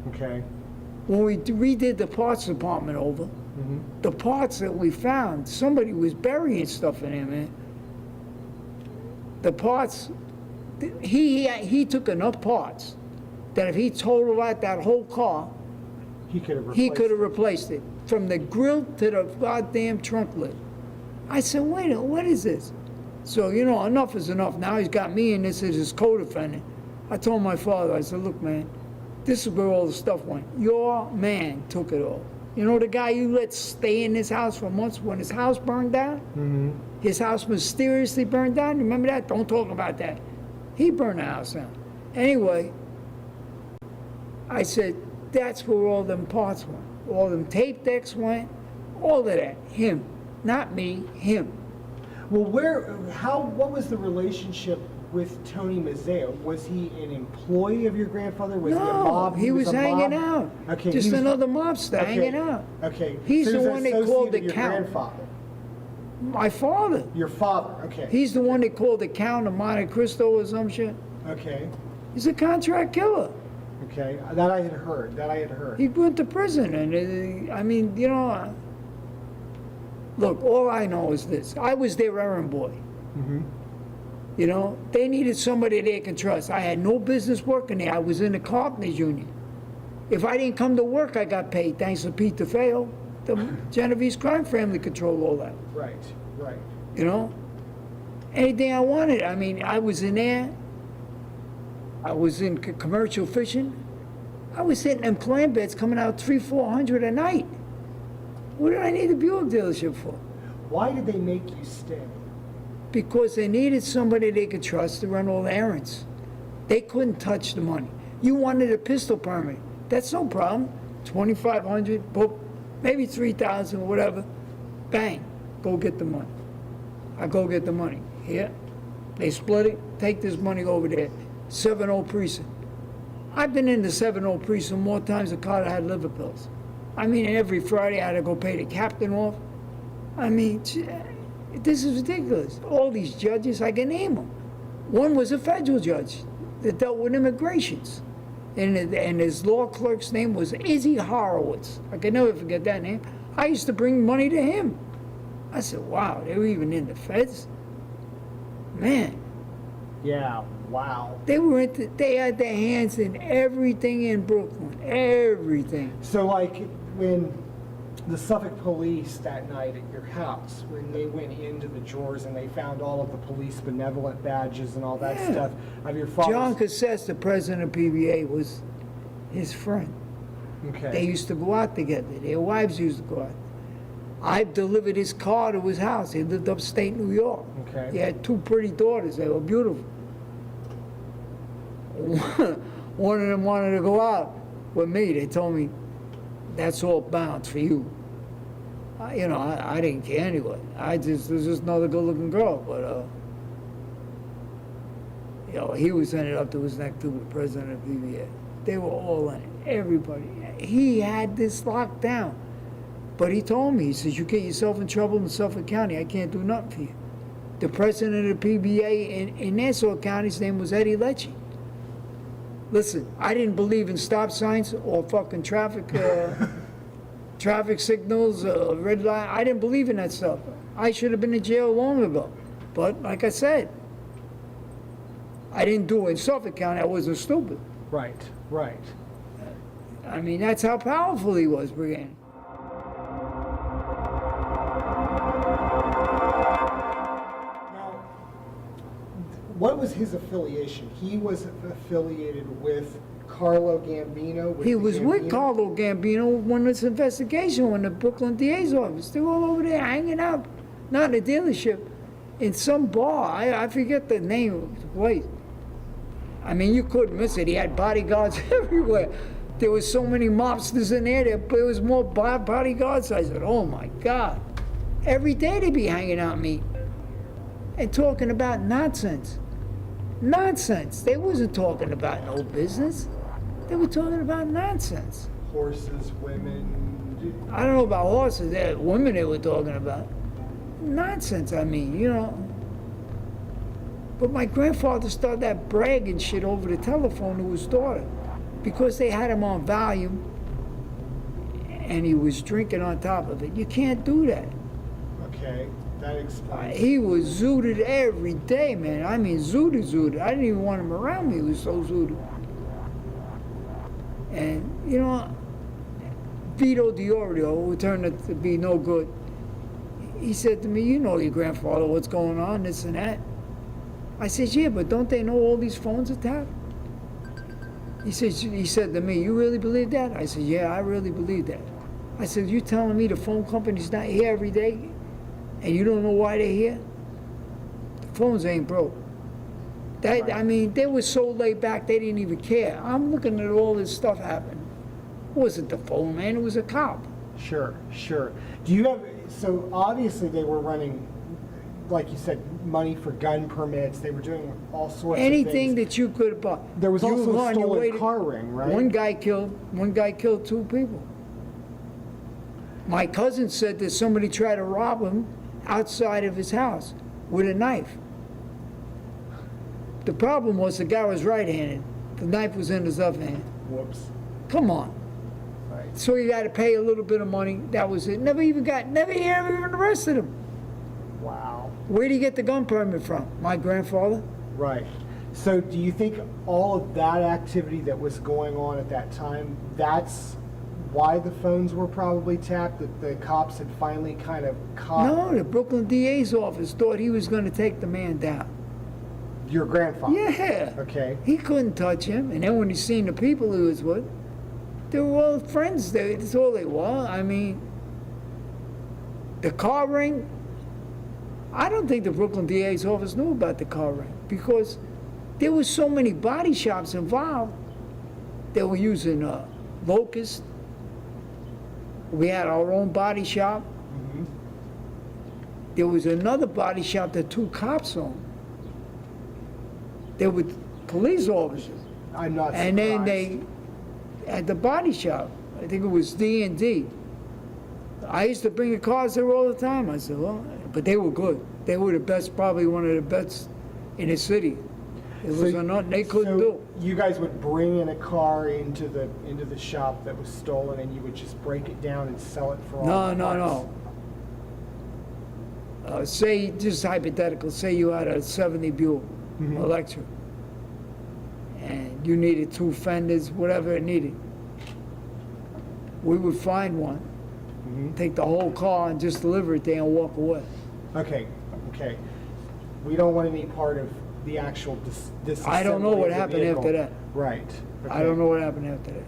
Okay. When we redid the parts department over, Mm-hmm. the parts that we found, somebody was burying stuff in there, man. The parts, he took enough parts that if he totaled out that whole car, He could have replaced it. From the grill to the goddamn trunk lid. I said, wait a minute, what is this? So, enough is enough. Now he's got me in this as his co-defendant. I told my father, I said, look, man, this is where all the stuff went. Your man took it all. You know the guy you let stay in this house for months when his house burned down? Mm-hmm. His house mysteriously burned down? Remember that? Don't talk about that. He burned the house down. Anyway, I said, that's where all them parts went. All them tape decks went, all of that. Him. Not me, him. Well, what was the relationship with Tony Mazzeo? Was he an employee of your grandfather? Was he a mob? He was a hanging mob? out. Okay, Just another mobster hanging out. Okay. He's So the he was one an they called associate the of your count. grandfather. My father. Your father, okay. He's the one they called the Count of Monte Cristo or some shit. Okay. He's a contract killer. Okay. That I had heard. He went to prison, and look, all I know is this. I was their errand boy. Mm-hmm. They needed somebody they can trust. I had no business working there. I was in the Carpenters Union. If I didn't come to work, I got paid, thanks to Pete DeFeo. The Genovese crime family controlled all that. Right. Anything I wanted. I mean, I was in there. I was in commercial fishing. I was sitting in plan beds coming out $300-400 a night. What did I need a Buick dealership for? Why did they make you stay? Because they needed somebody they could trust to run all the errands. They couldn't touch the money. You wanted a pistol permit. That's no problem. $2,500, book, maybe $3,000, whatever. Bang, go get the money. I go get the money. Here, they split it, take this money over there. 7-0 precinct. I've been in the 7-0 precinct more times than Carter had liver pills. I mean, every Friday I had to go pay the captain off. I mean, this is ridiculous. All these judges, I can name them. One was a federal judge that dealt with immigrations. And his law clerk's name was Izzy Horowitz. I can never forget that name. I used to bring money to him. I said, wow, they were even in the feds? Man, Yeah, wow. They were they had their hands in everything in Brooklyn, everything. So like when the Suffolk police that night at your house, when they went into the drawers and they found all of the police benevolent badges and all that stuff of your father. John Cassess, the president of PBA, was his friend. Okay. They used to go out together. Their wives used to go out. I delivered his car to his house. He lived upstate New York. Okay. He had 2 pretty daughters. They were beautiful. One of them wanted to go out with me. They told me, that's all bounds for you. You know, I didn't care anyway. There was just another good-looking girl, but you know, he was ended up to his neck too, the president of PBA. They were all in it, everybody. He had this locked down. But he told me, he says, you get yourself in trouble in Suffolk County, I can't do nothing for you. The president of the PBA in Nassau County, his name was Eddie Lecce. Listen, I didn't believe in stop signs or fucking traffic signals, red light. I didn't believe in that stuff. I should have been in jail long ago. But like I said, I didn't do it in Suffolk County. I wasn't stupid. Right, right. I mean, that's how powerful he was, Brigham. Now, what was his affiliation? He was affiliated with Carlo Gambino? He was with Carlo Gambino when this investigation, when the Brooklyn DA's office. They were all over there hanging out, not in a dealership, in some bar. I forget the name of the place. I mean, you couldn't miss it. He had bodyguards everywhere. There was so many mobsters in there. There was more bodyguards. I said, oh my God. Every day they'd be hanging out me and talking about nonsense. Nonsense. They wasn't talking about no business. They were talking about nonsense. Horses, women. I don't know about horses. Women they were talking about. Nonsense, I mean, you know. But my grandfather started that bragging shit over the telephone to his daughter because they had him on volume and he was drinking on top of it. You can't do that. Okay, that explains. He was zooted every day, man. I mean, zooted. I didn't even want him around me. He was so zooted. And, you know, Vito Diorio, who turned out to be no good, he said to me, you know your grandfather, what's going on, this and that. I said, yeah, but don't they know all these phones are tapped? He said to me, you really believe that? I said, yeah, I really believe that. I said, you telling me the phone company's not here every day and you don't know why they're here? The phones ain't broke. That, I mean, they were so laid back, they didn't even care. I'm looking at all this stuff happen. It wasn't the phone man, it was a cop. Sure. Do you have, so obviously they were running, like you said, money for gun permits. They were doing all sorts of things. Anything that you could have bought. There was also a stolen car ring, right? One guy killed 2 people. My cousin said that somebody tried to rob him outside of his house with a knife. The problem was the guy was right-handed. The knife was in his other hand. Whoops. Come on. Right. So you got to pay a little bit of money. That was it. Never even arrested him. Wow. Where did he get the gun permit from? My grandfather? Right. So do you think all of that activity that was going on at that time, that's why the phones were probably tapped, that the cops had finally kind of caught? No, the Brooklyn DA's office thought he was going to take the man down. Your grandfather? Yeah. Okay. He couldn't touch him. And then when he seen the people he was with, they were all friends. That's all they were. I mean, the car ring, I don't think the Brooklyn DA's office knew about the car ring because there was so many body shops involved. They were using Locust. We had our own body shop. Mm-hmm. There was another body shop that 2 cops owned. They were police officers. I'm not surprised. And then they, at the body shop, I think it was D&D. I used to bring the cars there all the time. I said, well, but they were good. They were the best, probably one of the best in the city. It was nothing they couldn't do. You guys would bring in a car into the shop that was stolen, and you would just break it down and sell it for all the parts? No. Say, just hypothetical, say you had a 70 Buick. electric. And you needed 2 fenders, whatever it needed. We would find one, take the whole car and just deliver it there and walk away. Okay, okay. We don't want any part of the actual disassembly. I don't know what of the happened vehicle. after that. Right. Okay. I don't know what happened after that.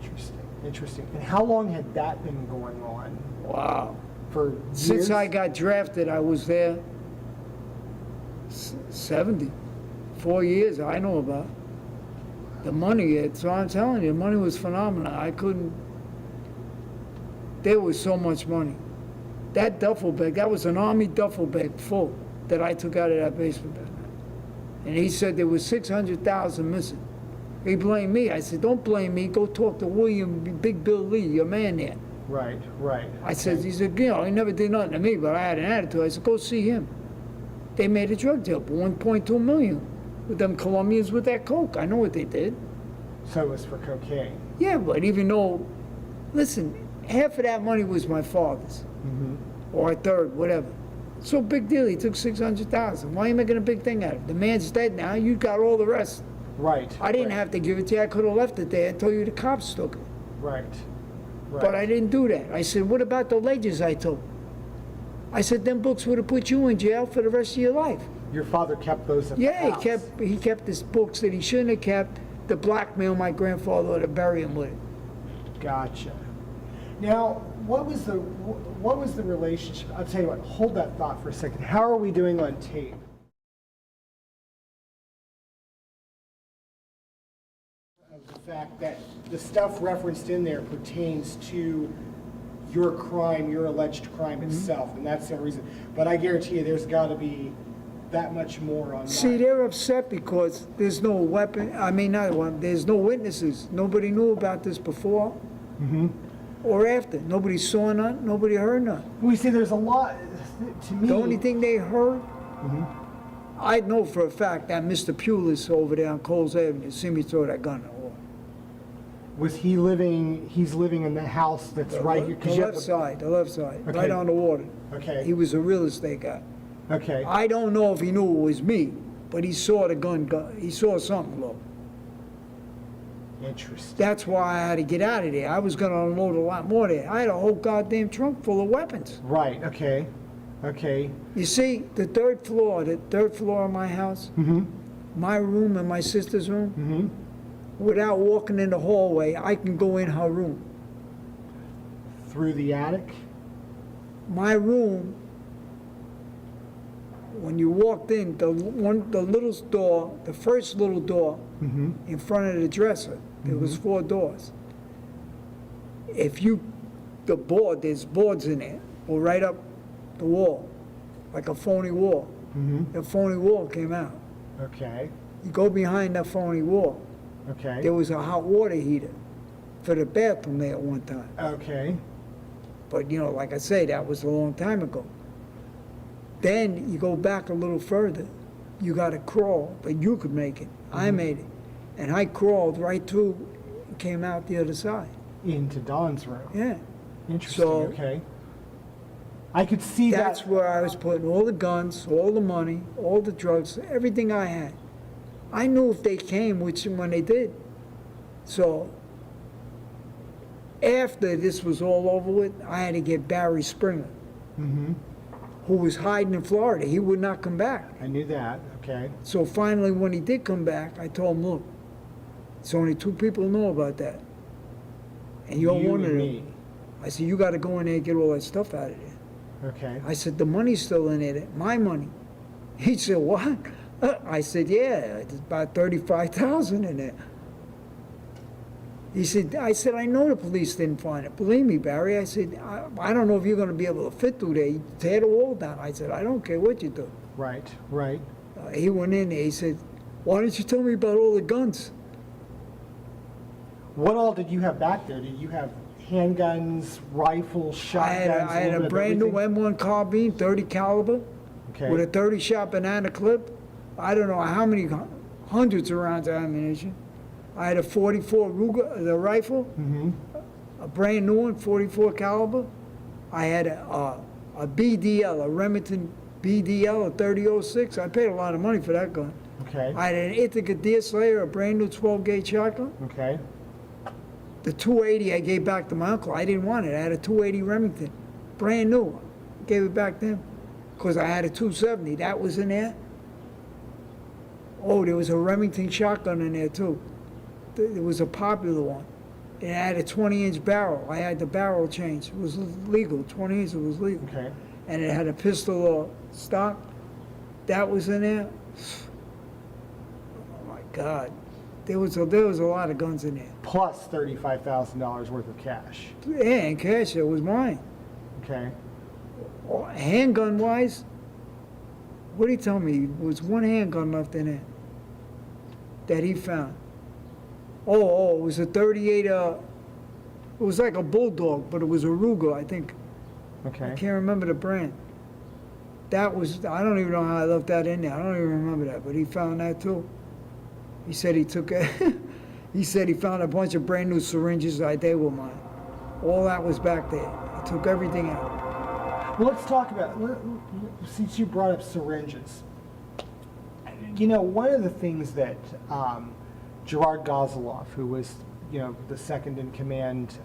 Interesting, interesting. And how long had that been going on? Wow. For years? Since I got drafted, I was there 70. 4 years I know about. The money, so I'm telling you, the money was phenomenal. I couldn't, there was so much money. That duffel bag, that was an Army duffel bag full that I took out of that basement that night. And he said there was 600,000 missing. He blamed me. I said, don't blame me. Go talk to William, Big Bill Lee, your man there. Right, right. I said, he said, you know, he never did nothing to me, but I had an attitude. I said, go see him. They made a drug deal for 1.2 million with them Colombians with that coke. I know what they did. So it was for cocaine. Yeah, but even though, listen, half of that money was my father's, or a third, whatever. So big deal. He took 600,000. Why are you making a big thing out of it? The man's dead now. You got all the rest. Right. I didn't have to give it to you. I could have left it there until you the cops took it. Right. Right. But I didn't do that. I said, what about the ledgers I took? I said, them books would have put you in jail for the rest of your life. Your father kept those at the Yeah, house. he kept his books that he shouldn't have kept to blackmail my grandfather to bury him with it. Gotcha. Now, what was the relationship? I'll tell you what. Hold that thought for a second. How are we doing on tape? Of the fact that the stuff referenced in there pertains to your crime, your alleged crime itself, and that's the reason. But I guarantee you, there's got to be that much more on. See, they're upset because there's no weapon. I mean, not one. There's no witnesses. Nobody knew about this before or after. Nobody saw none. Nobody heard none. We see there's a lot. To me, the only thing they heard, I know for a fact that Mr. Pulis over there on Coles Avenue seen me throw that gun in the water. Was he living? He's living in the house that's right here. The left side, Okay. right on the water. Okay. He was a real estate guy. Okay. I don't know if he knew it was me, but he saw the gun. He saw something low. Interesting. That's why I had to get out of there. I was going to unload a lot more there. I had a whole goddamn trunk full of weapons. Right. Okay. Okay. You see, the third floor of my house, my room and my sister's room, without walking in the hallway, I can go in her room. Through the attic? My room, when you walked in, the little door, the first little door in front of the dresser, there was 4 doors. If there's boards in there, go right up the wall, like a phony wall. The phony wall came out. Okay. You go behind that phony wall. Okay. There was a hot water heater for the bathroom there at one time. Okay. But, you know, like I say, that was a long time ago. Then you go back a little further. You got to crawl, but you could make it. I made it. And I crawled right through and came out the other side. Into Don's room? Yeah. Interesting, So, okay. I could see that's where I was putting all the guns, all the money, all the drugs, everything I had. I knew if they came, which when they did. So after this was all over with, I had to get Barry Springer, who was hiding in Florida. He would not come back. I knew that, okay. So finally, when he did come back, I told him, look, it's only 2 people know about that. And you're You one of and them. me. I said, you got to go in there and get all that stuff out of there. Okay. I said, the money's still in it, my money. He said, what? I said, yeah, it's about 35,000 in there. He said, I said, I know the police didn't find it. Believe me, Barry. I said, I don't know if you're going to be able to fit through there. You tear the wall down. I said, I don't care what you do. Right, right. He went in there. He said, why didn't you tell me about all the guns? What all did you have back there? Did you have handguns, rifles, shotguns? I had a brand new M1 carbine, 30 caliber, with a 30-shot banana clip. I don't know how many hundreds of rounds of ammunition. I had a 44 Ruger, the rifle, a brand new one, 44 caliber. I had a BDL, a Remington BDL, a 3006. I paid a lot of money for that gun. Okay. I had an Ithaca Deerslayer, a brand new 12-gauge shotgun. Okay. The 280 I gave back to my uncle. I didn't want it. I had a 280 Remington, brand new. Gave it back to him because I had a 270. That was in there. Oh, there was a Remington shotgun in there too. It was a popular one. It had a 20-inch barrel. I had the barrel changed. It was legal. 20 inches was legal. Okay. And it had a pistol stock. That was in there. Oh my God. There was a lot of guns in there. Plus $35,000 worth of cash. Yeah, and cash, it was mine. Okay. Handgun wise, what did he tell me? There was one handgun left in there that he found. Oh, it was a 38, it was like a Bulldog, but it was a Ruger, I think. Okay. I can't remember the brand. That was, I don't even know how I left that in there. I don't even remember that, but he found that too. He said he took it. He said he found a bunch of brand new syringes. They were mine. All that was back there. He took everything out. Well, let's talk about, since you brought up syringes. You know, one of the things that Gerard Gozoloff, who was, you know, the second in command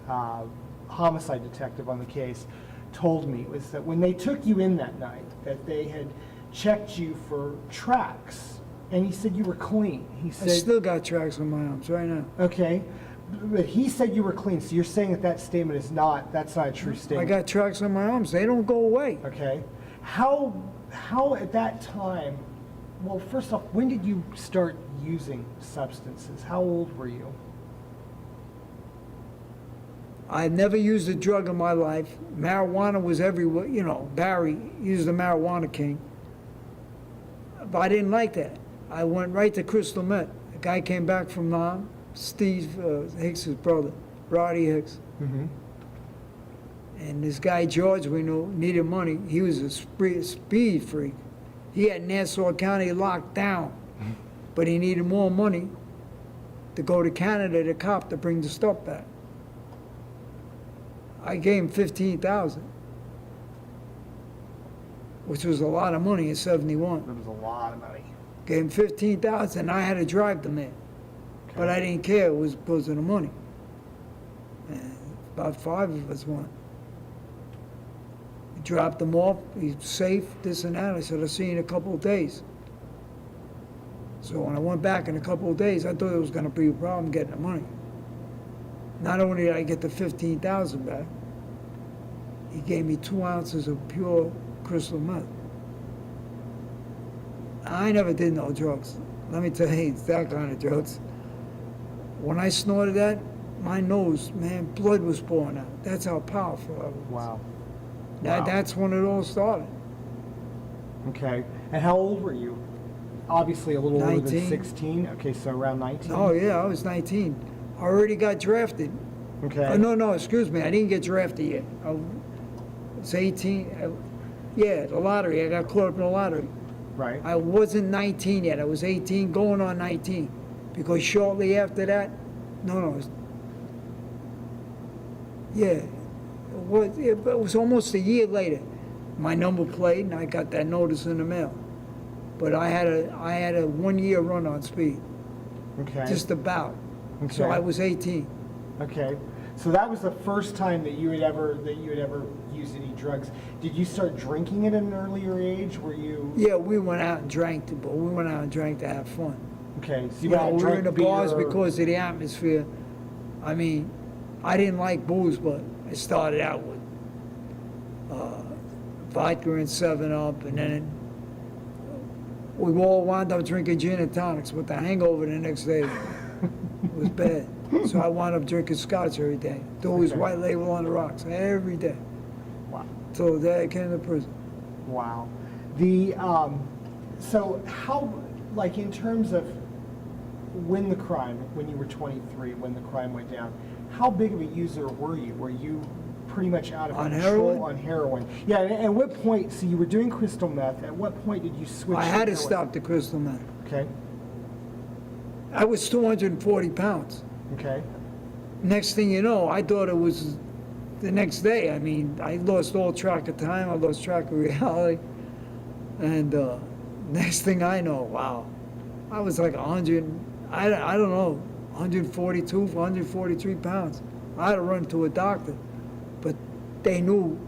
homicide detective on the case, told me was that when they took you in that night, that they had checked you for tracks. And he said you were clean. He said, I still got tracks on my arms right now. Okay, but he said you were clean. So you're saying that that statement is not, that's not a true statement. I got tracks on my arms. They don't go away. Okay. How at that time, well, first off, when did you start using substances? How old were you? I never used a drug in my life. Marijuana was everywhere. You know, Barry, he was the marijuana king. But I didn't like that. I went right to crystal meth. A guy came back from Nam, Steve Hicks's brother, Roddy Hicks. Mm-hmm. And this guy, George, we knew, needed money. He was a speed freak. He had Nassau County locked down, but he needed more money to go to Canada to cop to bring the stuff back. I gave him $15,000, which was a lot of money in '71. That was a lot of money. Gave him $15,000, and I had to drive them there. Okay. But I didn't care, it was because of the money. And about 5 of us went. We dropped them off, he's safe, this and that. I said, I'll see you in a couple of days. So when I went back in a couple of days, I thought it was gonna be a problem getting the money. Not only did I get the $15,000 back, he gave me 2 ounces of pure crystal meth. I never did no drugs. Let me tell you, it's that kind of drugs. When I snorted that, my nose, man, blood was pouring out. That's how powerful I was. Wow. That's when it all started. Okay. And how old were you? Obviously a little 19. older than 16. Okay, so around 19. Oh yeah, I was 19. I already got drafted. Okay. No, excuse me, I didn't get drafted yet. I was 18. Yeah, the lottery. I got caught up in the lottery. Right. I wasn't 19 yet. I was 18, going on 19. Because shortly after that, it was almost a year later. My number played, and I got that notice in the mail. But I had a 1 year run on speed. Okay. Just about. Okay. So I was 18. Okay. So that was the first time that you had ever used any drugs. Did you start drinking at an earlier age? Were you? Yeah, we went out and drank, but we went out and drank to have fun. Okay. So We were in the bars because of the atmosphere. I mean, I didn't like booze, but I started out with vodka and 7-Up, and then we all wound up drinking gin and tonics with the hangover the next day. It was bad. So I wound up drinking scotch every day. Always White Label on the rocks every day. Wow. Till the day I came to prison. Wow. So how, like in terms of when you were 23, when the crime went down, how big of a user were you? Were you pretty much out of control on heroin? Yeah, and at what point, so you were doing crystal meth, at what point did you switch? I had to stop the crystal meth. Okay. I was 240 pounds. Okay. Next thing you know, I thought it was the next day. I mean, I lost all track of time. I lost track of reality. And next thing I know, wow, I was like 100, I don't know, 142, 143 pounds. I had to run to a doctor, but they knew.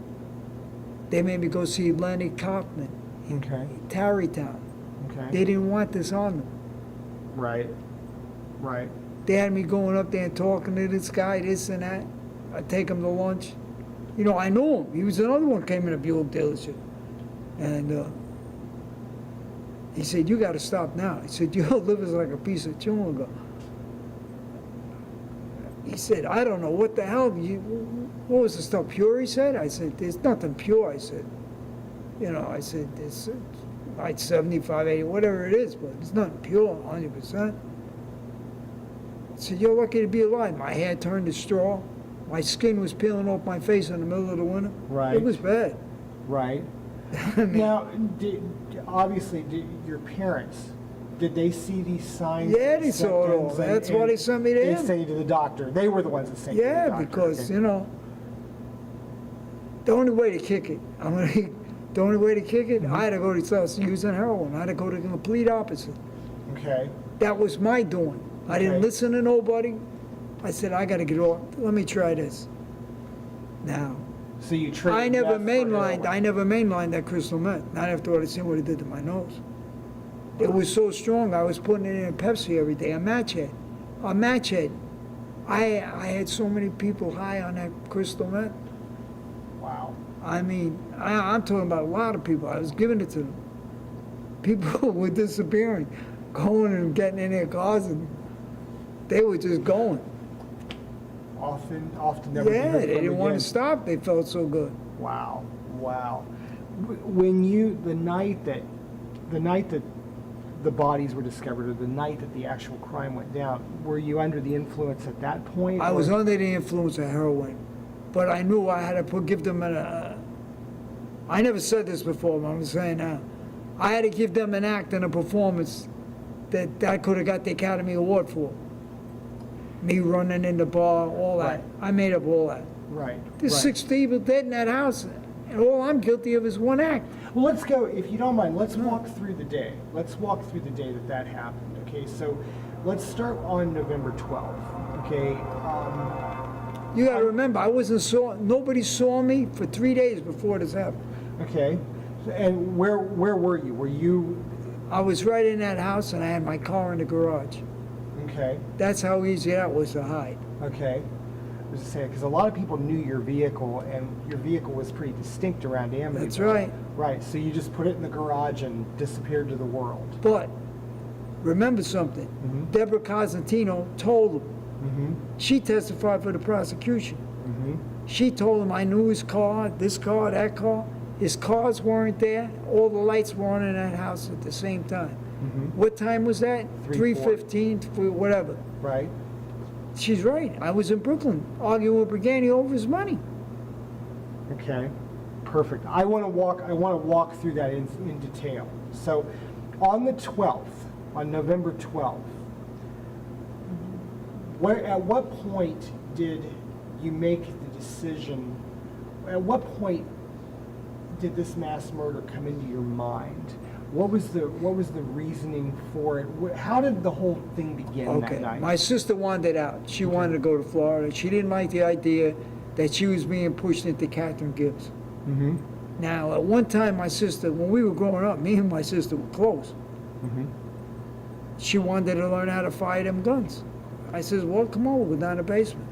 They made me go see Lenny Kaufman in Tarrytown. Okay. They didn't want this on them. Right. Right. They had me going up there and talking to this guy, this and that. I'd take him to lunch. You know, I knew him. He was another one came in a Buick dealership. And he said, you got to stop now. He said, your liver's like a piece of chewing gum. He said, I don't know, what the hell, what was the stuff, pure, he said? I said, there's nothing pure, I said. You know, I said, it's like 75, 80, whatever it is, but it's not pure, 100%. I said, you're lucky to be alive. My hair turned to straw. My skin was peeling off my face in the middle of the winter. Right. It was bad. Right. Now, obviously, your parents, did they see these signs? Yeah, they saw it all. That's why they sent me to him. They say to the doctor. They were the ones that sent you to the doctor. Yeah, because, you know, the only way to kick it, the only way to kick it, I had to go to using heroin. I had to go to the complete opposite. Okay. That was my doing. I didn't listen to nobody. I said, I got to get off. Let me try this. Now, so you traded I never mainlined that crystal meth. Not after I seen what it did to my nose. It was so strong, I was putting it in a Pepsi every day, a match head. A match head. I had so many people high on that crystal meth. Wow. I mean, I'm talking about a lot of people. I was giving it to them. People were disappearing, going and getting in their cars, and they were just going. Often never. Yeah, they didn't want to stop. They felt so good. Wow, wow. When the night that the bodies were discovered, or the night that the actual crime went down, were you under the influence at that point? I was under the influence of heroin, but I knew I had to give them I never said this before, but I'm saying now. I had to give them an act and a performance that I could have got the Academy Award for. Me running in the bar, all that. Right. I made up all that. Right. There's 6 people dead in that house, and all I'm guilty of is one act. Well, let's go, if you don't mind, let's walk through the day. Let's walk through the day that happened, okay? So let's start on November 12th, okay? You gotta remember, nobody saw me for 3 days before this happened. Okay. And where were you? Were you? I was right in that house, and I had my car in the garage. Okay. That's how easy that was to hide. Okay. I was just saying, because a lot of people knew your vehicle, and your vehicle was pretty distinct around Amityville. That's right. Right, so you just put it in the garage and disappeared to the world. But, remember something. Deborah Cosentino told him. She testified for the prosecution. She told him I knew his car, this car, that car. His cars weren't there. All the lights were on in that house at the same time. What time was that? 3:15, whatever. Right. She's right. I was in Brooklyn arguing with Brigani over his money. Okay. Perfect. I want to walk through that in detail. So, on the 12th, on November 12th, at what point did you make the decision? At what point did this mass murder come into your mind? What was the reasoning for it? How did the whole thing begin that night? My sister wanted out. She wanted to go to Florida. She didn't like the idea that she was being pushed into Catherine Gibbs. Now, at one time, my sister, when we were growing up, me and my sister were close. She wanted to learn how to fire them guns. I says, well, come on, we'll go down the basement.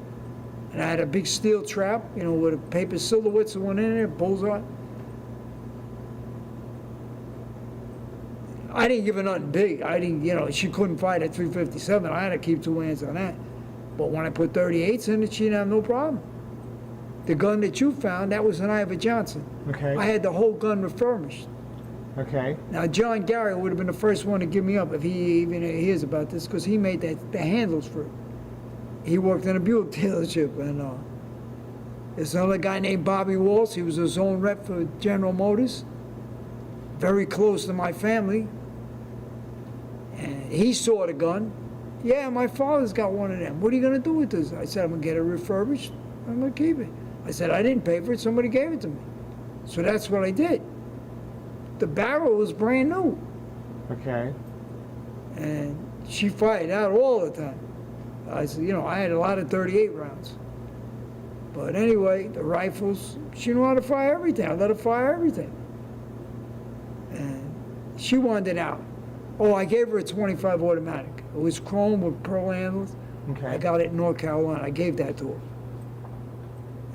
And I had a big steel trap, you know, with a paper silhouettes that went in there, bullseye. I didn't give her nothing big. I didn't, you know, she couldn't fight at 357. I had to keep 2 hands on that. But when I put 38s in it, she didn't have no problem. The gun that you found, that was an Ivor Johnson. Okay. I had the whole gun refurbished. Okay. Now, John Garrett would have been the first one to give me up if he even hears about this, because he made the handles for it. He worked in a Buick dealership, and there's another guy named Bobby Walsh. He was his own rep for General Motors, very close to my family. And he saw the gun. Yeah, my father's got one of them. What are you going to do with this? I said, I'm going to get it refurbished. I'm going to keep it. I said, I didn't pay for it. Somebody gave it to me. So that's what I did. the barrel was brand new. Okay. And she fired out all the time. I said, you know, I had a lot of 38 rounds. But anyway, the rifles, she knew how to fire everything. I let her fire everything. And she wanted it out. Oh, I gave her a 25 automatic. It was chrome with pearl handles. Okay. I got it in North Carolina. I gave that to her.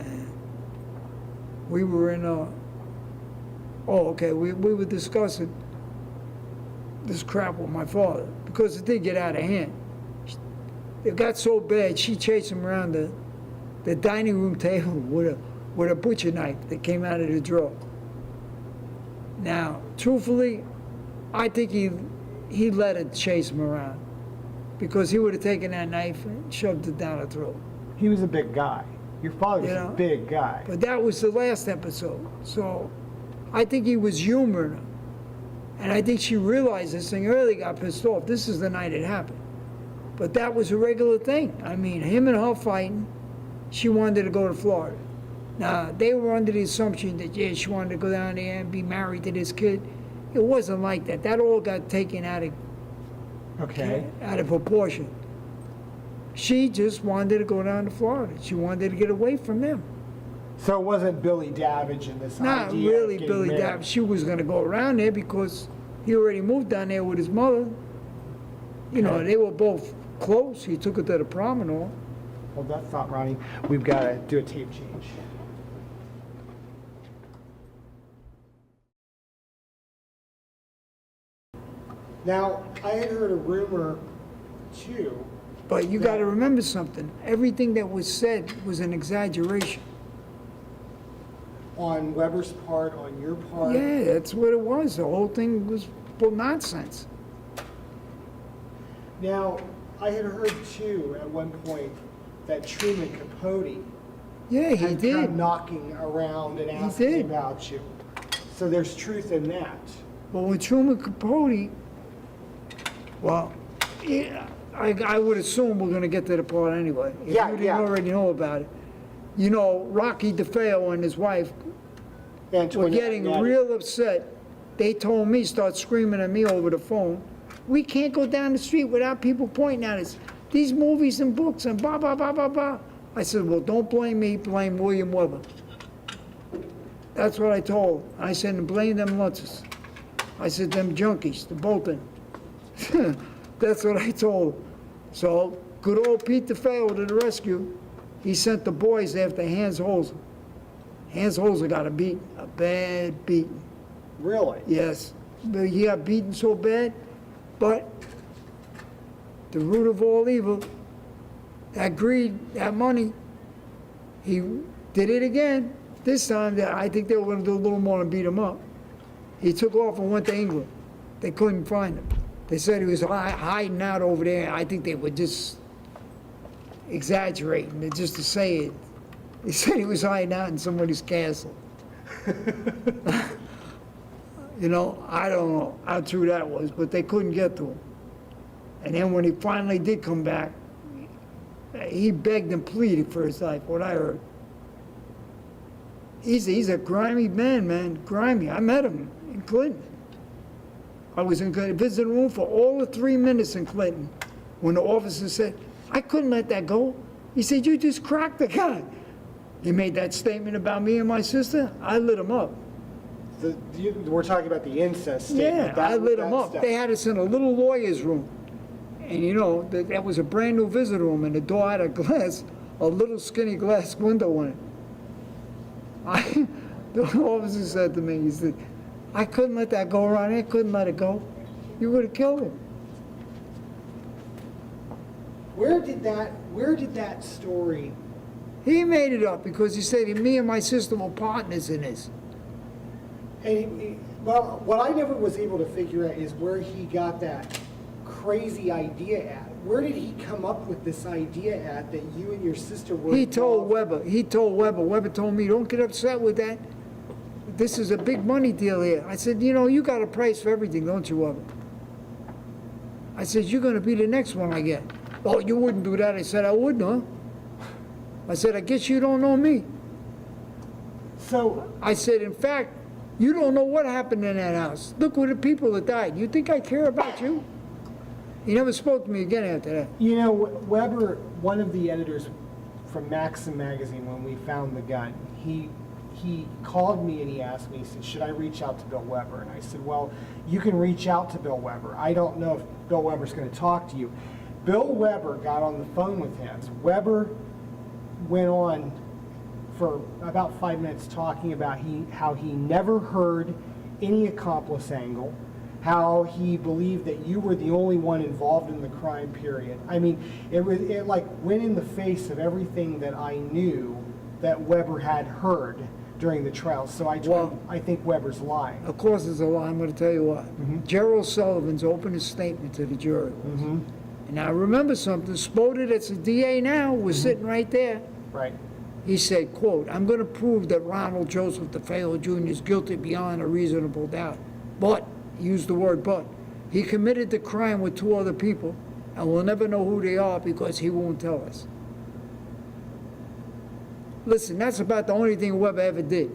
And we were in we were discussing this crap with my father because it did get out of hand. It got so bad, she chased him around the dining room table with a butcher knife that came out of the drawer. Now, truthfully, I think he let her chase him around because he would have taken that knife and shoved it down her throat. He was a big guy. Your father was a big guy. But that was the last episode. So I think he was humoring her. And I think she realized this thing early, got pissed off. This is the night it happened. But that was a regular thing. I mean, him and her fighting, she wanted to go to Florida. Now, they were under the assumption that, yeah, she wanted to go down there and be married to this kid. It wasn't like that. That all got taken out of proportion. She just wanted to go down to Florida. She wanted to get away from them. So it wasn't Billy Davidge in this Not idea really of getting Billy married. Davidge. She was going to go around there because he already moved down there with his mother. You know, they were both close. He took her to the prom and all. Hold that thought, Ronnie. We've got to do a tape change. Now, I had heard a rumor, too. But you got to remember something. Everything that was said was an exaggeration. On Weber's part, on your part? Yeah, that's what it was. The whole thing was nonsense. Now, I had heard, too, at one point, that Truman Capote had come knocking around and asking about you. So there's truth in that. Well, with Truman Capote, well, yeah, I would assume we're going to get to the part anyway. If you didn't already know about it. You know, Rocky DeFeo and his wife were getting real upset. They told me, start screaming at me over the phone, we can't go down the street without people pointing at us. These movies and books and blah, blah, blah, blah, blah. I said, well, don't blame me, blame William Weber. That's what I told him. I said, blame them Lutzes. I said, them junkies, the Bolton. That's what I told him. So, good old Pete DeFeo to the rescue. He sent the boys after Hans Holzer. Hans Holzer got a bad beating. Really? Yes. But he got beaten so bad, but the root of all evil, that greed, that money, he did it again. This time, I think they were going to do a little more and beat him up. He took off and went to England. They couldn't find him. They said he was hiding out over there. I think they were just exaggerating, just to say it. They said he was hiding out in somebody's castle. You know, I don't know how true that was, but they couldn't get to him. And then when he finally did come back, he begged and pleaded for his life, what I heard. He's a grimy man, grimy. I met him in Clinton. I was in the visiting room for all the 3 minutes in Clinton when the officer said, I couldn't let that go. He said, you just cracked the guy. He made that statement about me and my sister. I lit him up. We're talking about the incest statement. Yeah, I lit him up. They had us in a little lawyer's room. And you know, that was a brand new visitor room, and the door had a little skinny glass window in it. The officer said to me, he said, I couldn't let that go around. I couldn't let it go. You would have killed him. Where did that story? He made it up because he said me and my sister were partners in this. And well, what I never was able to figure out is where he got that crazy idea at. Where did he come up with this idea at that you and your sister were He told Weber. Weber told me, don't get upset with that. This is a big money deal here. I said, you know, you got a price for everything, don't you, Weber? I said, you're going to be the next one I get. Oh, you wouldn't do that. I said, I wouldn't, huh? I said, I guess you don't know me. So I said, in fact, You don't know what happened in that house. Look at the people that died. You think I care about you? He never spoke to me again after that. You know, Weber, one of the editors from Maxim magazine, when we found the gun, he called me and he asked me, he said, should I reach out to Bill Weber? And I said, well, you can reach out to Bill Weber. I don't know if Bill Weber's going to talk to you. Bill Weber got on the phone with him. Weber went on for about 5 minutes talking about how he never heard any accomplice angle, how he believed that you were the only one involved in the crime, period. I mean, it like went in the face of everything that I knew that Weber had heard during the trial. So I think Weber's lying. Of course it's a lie. I'm going to tell you what. Gerald Sullivan's opened a statement to the jury. And I remember something. Spoda, that's the DA now, was sitting right there. Right. He said, quote, I'm going to prove that Ronald Joseph DeFeo Jr. is guilty beyond a reasonable doubt. But, he used the word but, he committed the crime with 2 other people, and we'll never know who they are because he won't tell us. Listen, that's about the only thing Weber ever did.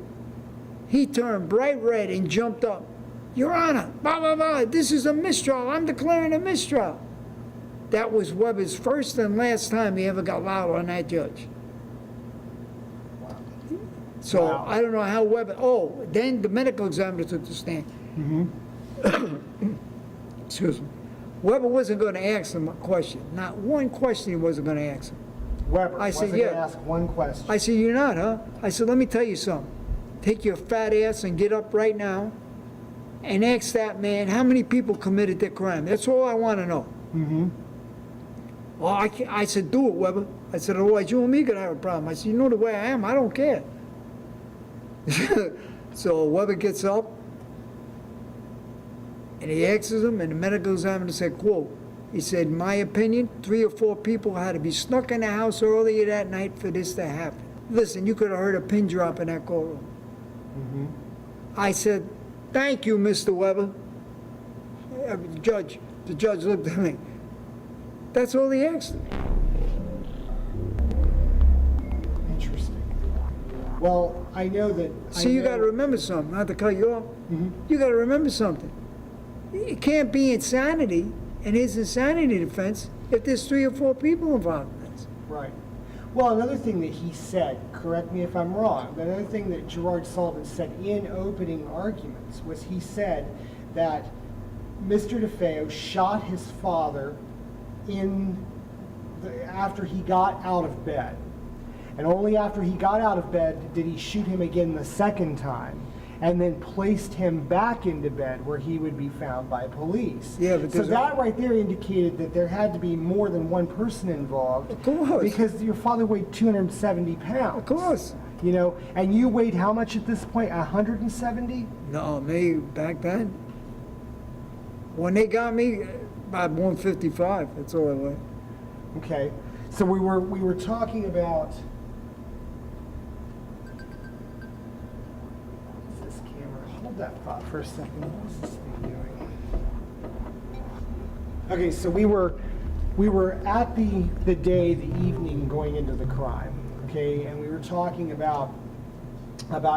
He turned bright red and jumped up. Your Honor, blah, blah, blah, this is a mistrial. I'm declaring a mistrial. That was Weber's first and last time he ever got loud on that judge. So wow. I don't know how Weber, then the medical examiner took the stand. Excuse me. Weber wasn't going to ask him a question. Not one question he wasn't going to ask him. Weber wasn't going to ask one question. I said, you're not, huh? I said, let me tell you something. Take your fat ass and get up right now and ask that man how many people committed that crime. That's all I want to know. Well, I said, do it, Weber. I said, otherwise you and me gonna have a problem. I said, you know the way I am, I don't care. So Weber gets up and he asks him, and the medical examiner said, quote, he said, in my opinion, 3 or 4 people had to be snuck in the house earlier that night for this to happen. Listen, you could have heard a pin drop in that courtroom. I said, thank you, Mr. Weber. The judge looked at me. That's all he asked him. Interesting. Well, I know that... See, you got to remember something, not to cut you off. You got to remember something. It can't be insanity and his insanity defense if there's 3 or 4 people involved in this. Right. Well, another thing that he said, correct me if I'm wrong, but another thing that Gerard Sullivan said in opening arguments was he said that Mr. DeFeo shot his father after he got out of bed. And only after he got out of bed did he shoot him again the second time, and then placed him back into bed where he would be found by police. Yeah, but so that right there indicated that there had to be more than one person involved. Of course. Because your father weighed 270 pounds. Of course. You know, and you weighed how much at this point? 170? No, me back then. When they got me, about 155. That's all I weighed. Okay. So we were talking about. Hold that thought for a second. What is this thing doing? Okay, so we were at the evening going into the crime, okay, and we were talking about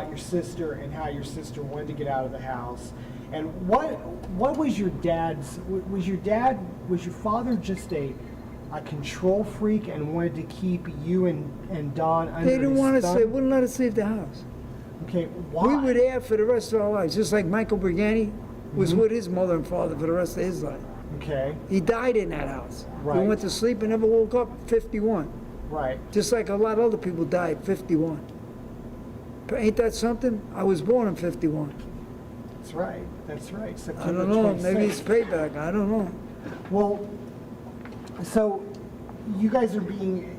your sister and how your sister wanted to get out of the house. And what was your dad's? Was your father just a control freak and wanted to keep you and Don under his thumb? They didn't want to wouldn't let us leave the house. Okay, why? We were there for the rest of our lives, just like Michael Brigani was with his mother and father for the rest of his life. Okay. He died in that house. Right. He went to sleep and never woke up at 51. Right. Just like a lot of other people died at 51. But ain't that something? I was born in 51. That's right. That's right. September I don't know. 26th. Maybe it's payback. I don't know. Well, so you guys are being,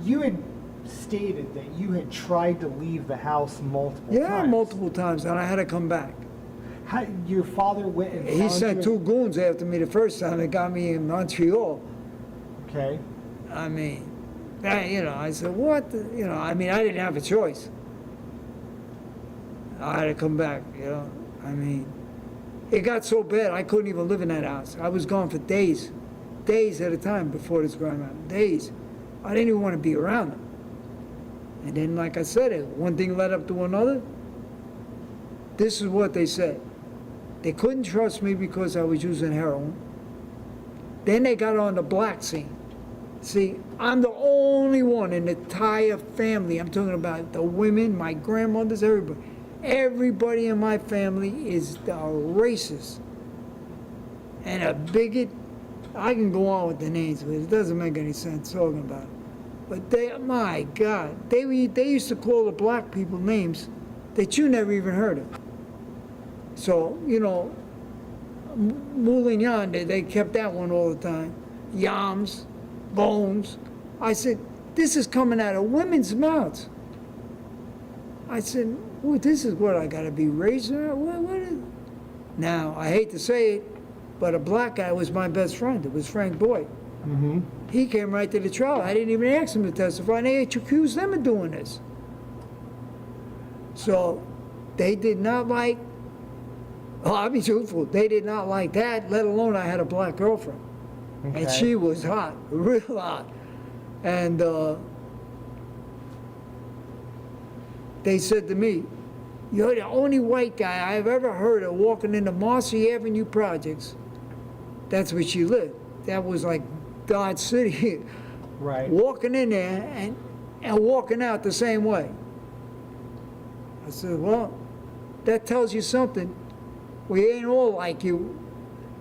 you had stated that you had tried to leave the house multiple times. Yeah, multiple times, and I had to come back. Your father went and He sent 2 goons after me the first time. They got me in Montreal. Okay. I mean, I said, what? I didn't have a choice. I had to come back, I mean, it got so bad I couldn't even live in that house. I was gone for days at a time before this crime happened. Days. I didn't even want to be around them. And then, like I said, one thing led up to another. this is what they said. They couldn't trust me because I was using heroin. Then they got on the black scene. See, I'm the only one in the entire family. I'm talking about the women, my grandmothers, everybody. Everybody in my family is a racist and a bigot. I can go on with the names, but it doesn't make any sense talking about it. But they, my God, they used to call the black people names that you never even heard of. So, you know, Moulin, they kept that one all the time. Yams, bones. I said, this is coming out of women's mouths. I said, well, this is what I got to be raised on? What is it? Now, I hate to say it, but a black guy was my best friend. It was Frank Boyd. Mm-hmm. He came right to the trial. I didn't even ask him to testify, and they accused them of doing this. So they did not like, oh, I'll be truthful, they did not like that, let alone I had a black girlfriend. Okay. And she was hot, real hot. And they said to me, you're the only white guy I've ever heard of walking into Marcy Avenue projects. That's where she lived. That was like Dodge City. Right. Walking in there and walking out the same way. I said, well, that tells you something. We ain't all like you.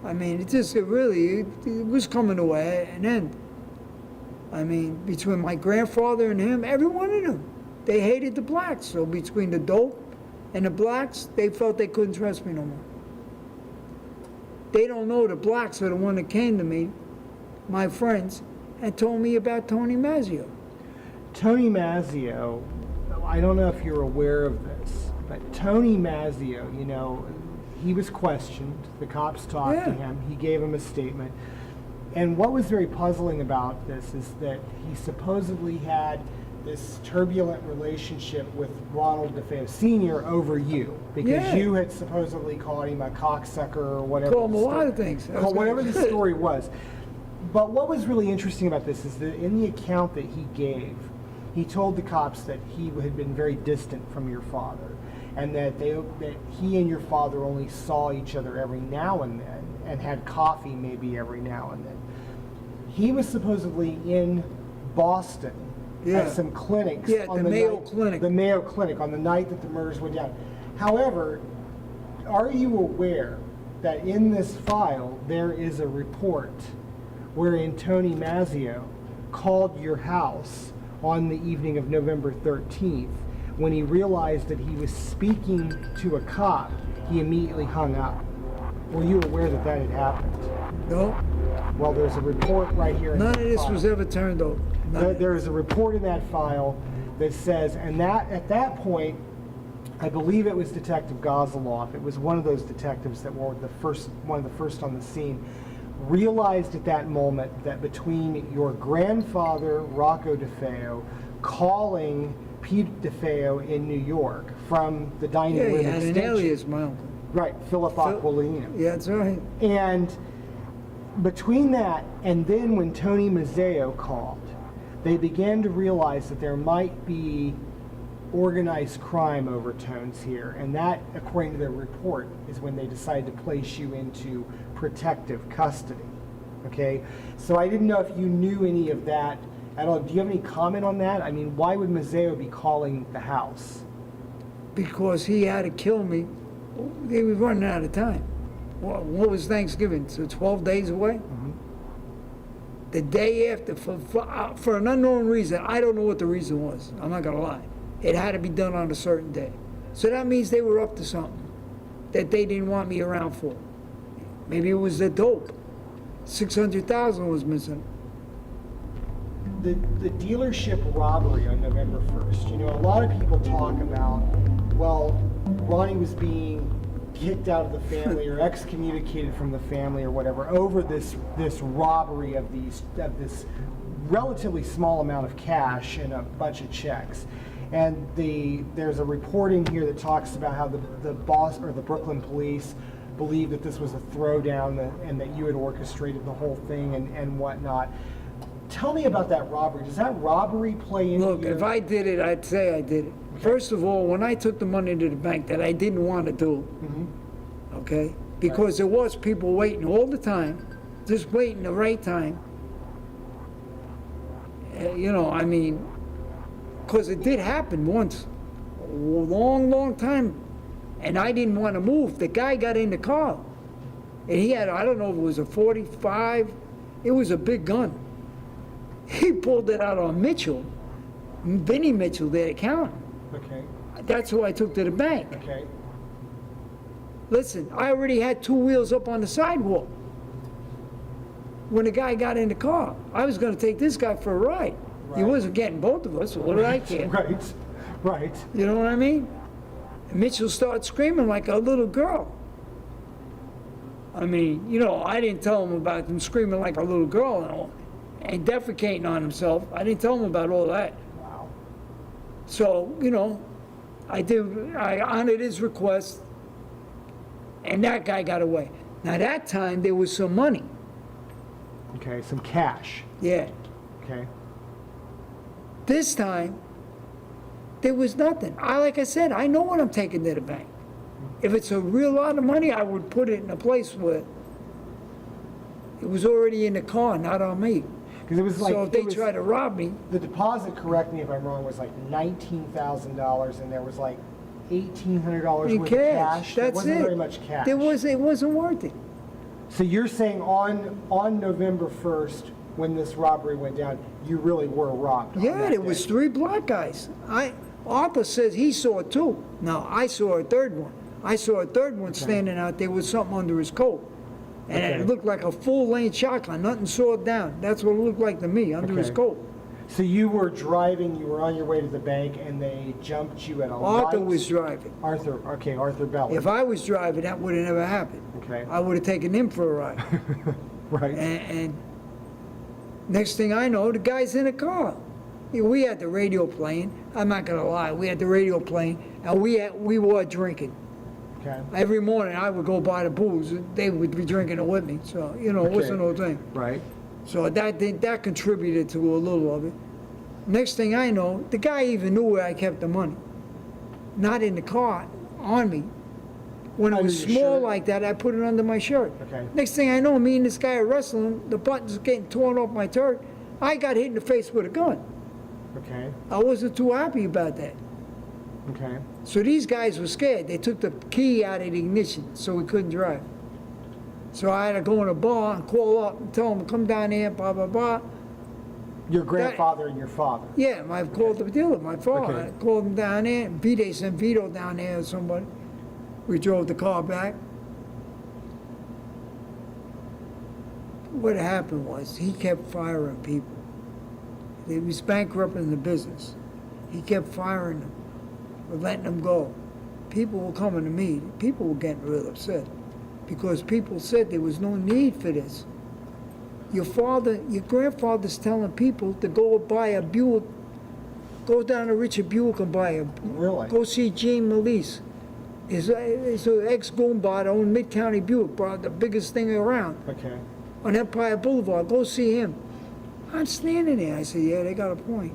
I mean, it was coming to an end. I mean, between my grandfather and him, every one of them, they hated the blacks. So between the dope and the blacks, they felt they couldn't trust me no more. They don't know the blacks are the one that came to me, my friends, and told me about Tony Mazzio. Tony Mazzio, I don't know if you're aware of this, but Tony Mazzio, you know, he was questioned. The cops talked to him. He gave him a statement. And what was very puzzling about this is that he supposedly had this turbulent relationship with Ronald DeFeo Sr. over you, because you had supposedly called him a cocksucker or whatever. Called him a lot of things. Whatever the story was. But what was really interesting about this is that in the account that he gave, he told the cops that he had been very distant from your father, and that he and your father only saw each other every now and then, and had coffee maybe every now and then. He was supposedly in Boston at some clinics. Yeah, on the Mayo Clinic. The Mayo Clinic on the night that the murders went down. However, are you aware that in this file there is a report wherein Tony Mazzio called your house on the evening of November 13th. When he realized that he was speaking to a cop, he immediately hung up. Were you aware that that had happened? No. Well, there's a report right here. None of this was ever turned over. There is a report in that file that says, and that at that point, I believe it was Detective Gozoloff. It was one of those detectives that were one of the first on the scene. Realized at that moment that between your grandfather, Rocco DeFeo, calling Pete DeFeo in New York from the dining room extension. Yeah, he had an alias, my uncle. Right, Philip Aquilino. Yeah, that's right. And between that and then when Tony Mazzeo called, they began to realize that there might be organized crime overtones here, and that, according to their report, is when they decided to place you into protective custody. Okay, so I didn't know if you knew any of that at all. Do you have any comment on that? I mean, why would Mazzeo be calling the house? Because he had to kill me. They were running out of time. What was Thanksgiving? So 12 days away? Mm-hmm. The day after, for an unknown reason, I don't know what the reason was, I'm not gonna lie. It had to be done on a certain day. So that means they were up to something that they didn't want me around for. Maybe it was the dope. 600,000 was missing. The dealership robbery on November 1st, you know, a lot of people talk about, well, Ronnie was being kicked out of the family or excommunicated from the family or whatever over this robbery of this relatively small amount of cash and a bunch of checks. And there's a report in here that talks about how the boss or the Brooklyn police believed that this was a throwdown and that you had orchestrated the whole thing and whatnot. tell me about that robbery. Does that robbery play into Look, if I did it, I'd say I did it. Okay. First of all, when I took the money to the bank that I didn't want to do, okay, because there was people waiting all the time, just waiting the right time. You know, I mean, because it did happen once, a long time, and I didn't want to move. The guy got in the car, and he had, I don't know if it was a 45, it was a big gun. He pulled it out on Mitchell, Vinnie Mitchell, the accountant. Okay. That's who I took to the bank. Okay. Listen, I already had two wheels up on the sidewalk when the guy got in the car. I was going to take this guy for a ride. He wasn't getting both of us, so what did I care? Right, right. You know what I mean? And Mitchell started screaming like a little girl. I mean, you know, I didn't tell him about him screaming like a little girl and all, and defecating on himself. I didn't tell him about all that. Wow. So, you know, I honored his request, and that guy got away. Now, that time, there was some money. Okay, some cash. Yeah. Okay. This time, there was nothing. Like I said, I know what I'm taking to the bank. If it's a real lot of money, I would put it in a place where it was already in the car, not on me. Because it was like, so if they try to rob me, the deposit, correct me if I'm wrong, was like $19,000, and there was like $1,800 in worth cash. of cash. That's it wasn't it. very much cash. It wasn't worth it. So you're saying on November 1st, when this robbery went down, you really were robbed? on Yeah, that there was day? 3 black guys. Arthur says he saw 2. No, I saw a third one. I saw a third one standing out there with something under his coat. And Okay. it looked like a full-length shotgun, nothing sawed down. That's what it looked like to me, under his Okay. coat. So you were driving, you were on your way to the bank, and they jumped you at a Arthur light? was driving. Arthur Bell. If I was driving, that would have never happened. Okay. I would have taken him for a ride. Right. And next thing I know, the guy's in a car. We had the radio playing. I'm not gonna lie, we had the radio playing, and we were drinking. Okay. Every morning I would go buy the booze. They would be drinking it with me. So, you know, it wasn't no thing. Right. So that contributed to a little of it. Next thing I know, the guy even knew where I kept the money. Not in the car, on me. When it Under was your small shirt? like that, I put it under my shirt. Okay. Next thing I know, me and this guy are wrestling. The buttons getting torn off my shirt. I got hit in the face with a gun. Okay. I wasn't too happy about that. Okay. So these guys were scared. They took the key out of the ignition, so we couldn't drive. So I had to go in a bar and call up and tell them, come down here, blah, blah, blah. Your grandfather and your father? Yeah, I called the dealer, my father. Okay. I called him down there, and they sent Vito down there or somebody. We drove the car back. What happened was, he kept firing people. He was bankrupting the business. He kept firing them, or letting them go. People were coming to me. People were getting real upset because people said there was no need for this. Your grandfather's telling people to go buy a Buick, go down to Richard Buick and buy a, Really? go see Gene Melise. His ex-Goombot owned Mid-County Buick, brought the biggest thing around Okay. on Empire Boulevard. Go see him. I'm standing there. I said, yeah, they got a point.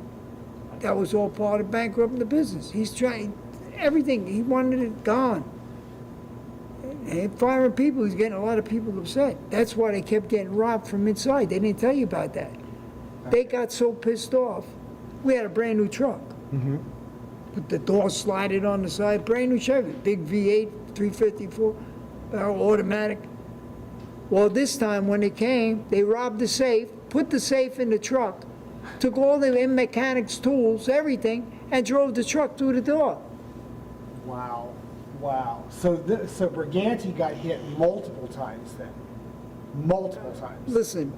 That was all part of bankrupting the business. He's trying everything. He wanted it gone. And firing people, he's getting a lot of people upset. That's why they kept getting robbed from inside. They didn't tell you about that. They got so pissed off. We had a brand new truck. Mm-hmm. Put the door slided on the side, brand new Chevy, big V8, 354, automatic. Well, this time when they came, they robbed the safe, put the safe in the truck, took all the mechanics' tools, everything, and drove the truck through the door. Wow. Wow. So Briganti got hit multiple times then? Multiple times? Listen,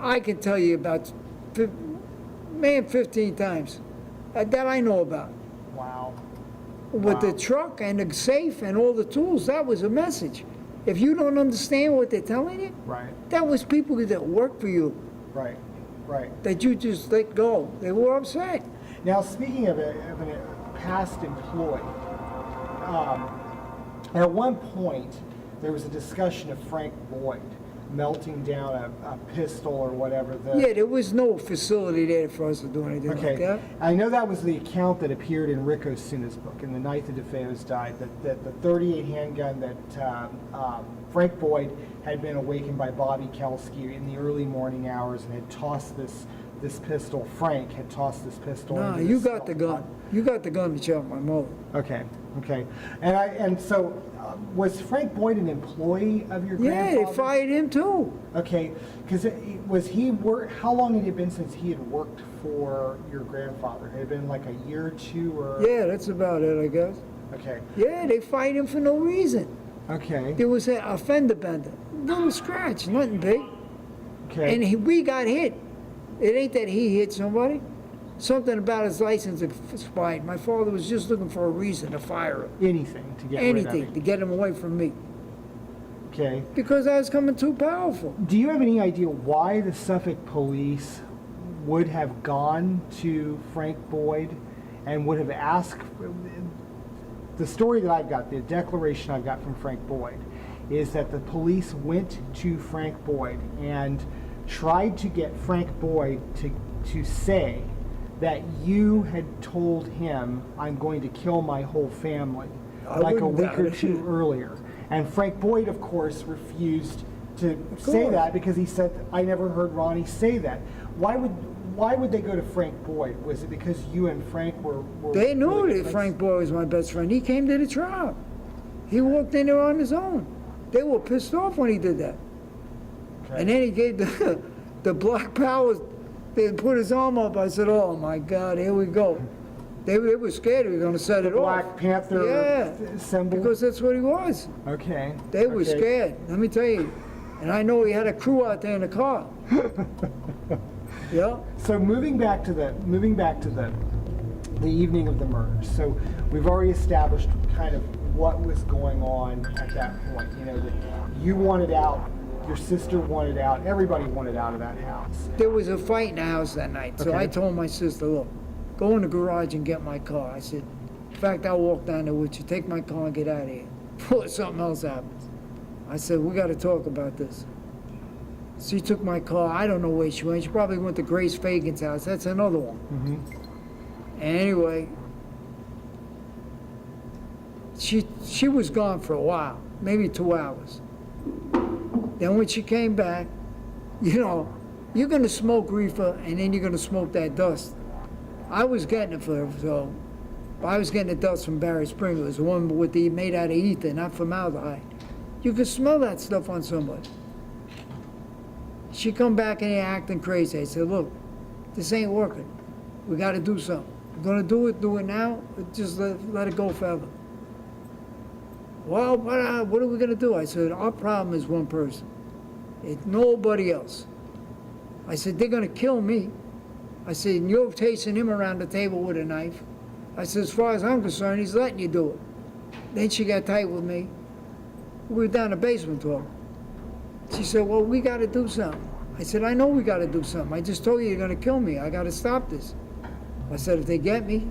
I can tell you about 15 times that I know about. Wow. With the Wow. truck and the safe and all the tools, that was a message. If you don't understand what they're telling you, Right. that was people that work for you, Right. Right. that you just let go. They were upset. Now, speaking of a past employee, at one point, there was a discussion of Frank Boyd. melting down a pistol or whatever. Yeah, there was no facility there for us to do anything like that. I know that was the account that appeared in Rick Osuna's book in the night the DeFeos died, that the .38 handgun that Frank Boyd had been awakened by Bobby Kelsky in the early morning hours and had tossed this pistol. Frank had tossed this pistol. No, into you the got the gun. You got the gun to shot my mother. Okay. And so was Frank Boyd an employee of your grandfather? Yeah, they fired him too. Okay, because how long had it been since he had worked for your grandfather? Had it been like a year or two, or? Yeah, that's about it, I guess. Okay. Yeah, they fired him for no reason. Okay. There was a fender bender, little scratch, nothing big. Okay. And we got hit. It ain't that he hit somebody. Something about his license expired. My father was just looking for a reason to fire him. Anything to get rid of him. Anything to get him away from me. Okay. Because I was coming too powerful. Do you have any idea why the Suffolk police would have gone to Frank Boyd and would have asked? The story that I've got, the declaration I've got from Frank Boyd, is that the police went to Frank Boyd and tried to get Frank Boyd to say that you had told him, I'm going to kill my whole family, like a week or two earlier. And Frank Boyd, of course, refused to say that because he said, I never heard Ronnie say that. Why would they go to Frank Boyd? Was it because you and Frank were they knew that Frank Boyd was my best friend. He came to the trial. He walked in there on his own. They were pissed off when he did that. Okay. And then he gave the Black Powers, they put his arm up. I said, oh my God, here we go. They were scared he was going to set it off. Black Panther symbol? Because that's what he was. Okay. They were scared, let me tell you. And I know he had a crew out there in the car. Yeah. So moving back to the evening of the murder. So we've already established kind of what was going on at that point. You know, that you wanted out, your sister wanted out, everybody wanted out of that house. There was a fight in the house that night. So I told my sister, look, go in the garage and get my car. I said, in fact, I'll walk down there with you. Take my car and get out of here before something else happens. I said, we got to talk about this. She took my car. I don't know where she went. She probably went to Grace Fagan's house. That's another one. Mm-hmm. And anyway, she was gone for a while, maybe 2 hours. Then when she came back, you know, you're going to smoke reefer and then you're going to smoke that dust. I was getting it so I was getting the dust from Barry Springer's, the one with the made out of ether, not formaldehyde. You could smell that stuff on somebody. She come back in here acting crazy. I said, look, this ain't working. We got to do something. We're going to do it now, or just let it go forever. Well, what are we going to do? I said, our problem is one person. It's nobody else. I said, they're going to kill me. I said, and you're chasing him around the table with a knife. I said, as far as I'm concerned, he's letting you do it. Then she got tight with me. We were down the basement talking. She said, well, we got to do something. I said, I know we got to do something. I just told you you're going to kill me. I got to stop this. I said, if they get me,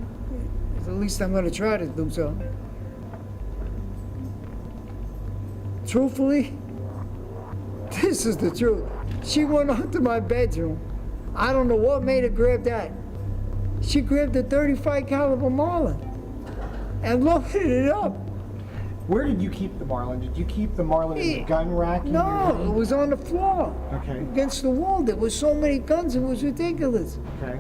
at least I'm going to try to do something. Truthfully, this is the truth. She went up to my bedroom. I don't know what made her grab that. She grabbed a .35 caliber Marlin and loaded it up. Where did you keep the Marlin? Did you keep the Marlin in the gun rack? No, it was on the floor. Okay. Against the wall. There was so many guns, it was ridiculous. Okay.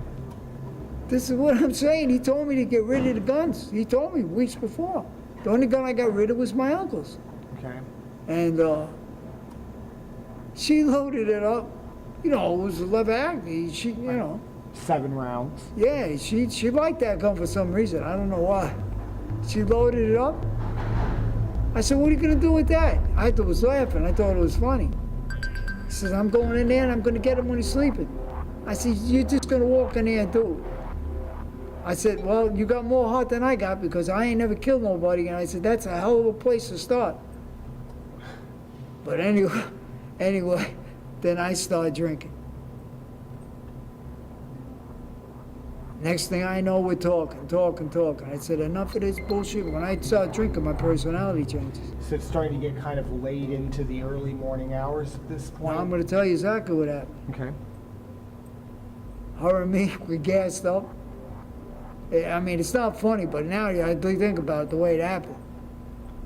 This is what I'm saying. He told me to get rid of the guns. He told me weeks before. The only gun I got rid of was my uncle's. Okay. And she loaded it up. You know, it was a lever action. She, you know. 7 rounds. Yeah, she liked that gun for some reason. I don't know why. She loaded it up. I said, what are you going to do with that? I was laughing. I thought it was funny. He says, I'm going in there and I'm going to get him when he's sleeping. I said, you're just going to walk in there and do it. I said, well, you got more heart than I got because I ain't never killed nobody. And I said, that's a hell of a place to start. But anyway, then I started drinking. Next thing I know, we're talking. I said, enough of this bullshit. When I start drinking, my personality changes. So it's starting to get kind of late into the early morning hours at this point? Now I'm going to tell you exactly what happened. Okay. Her and me, we gassed up. I mean, it's not funny, but now I think about it, the way it happened.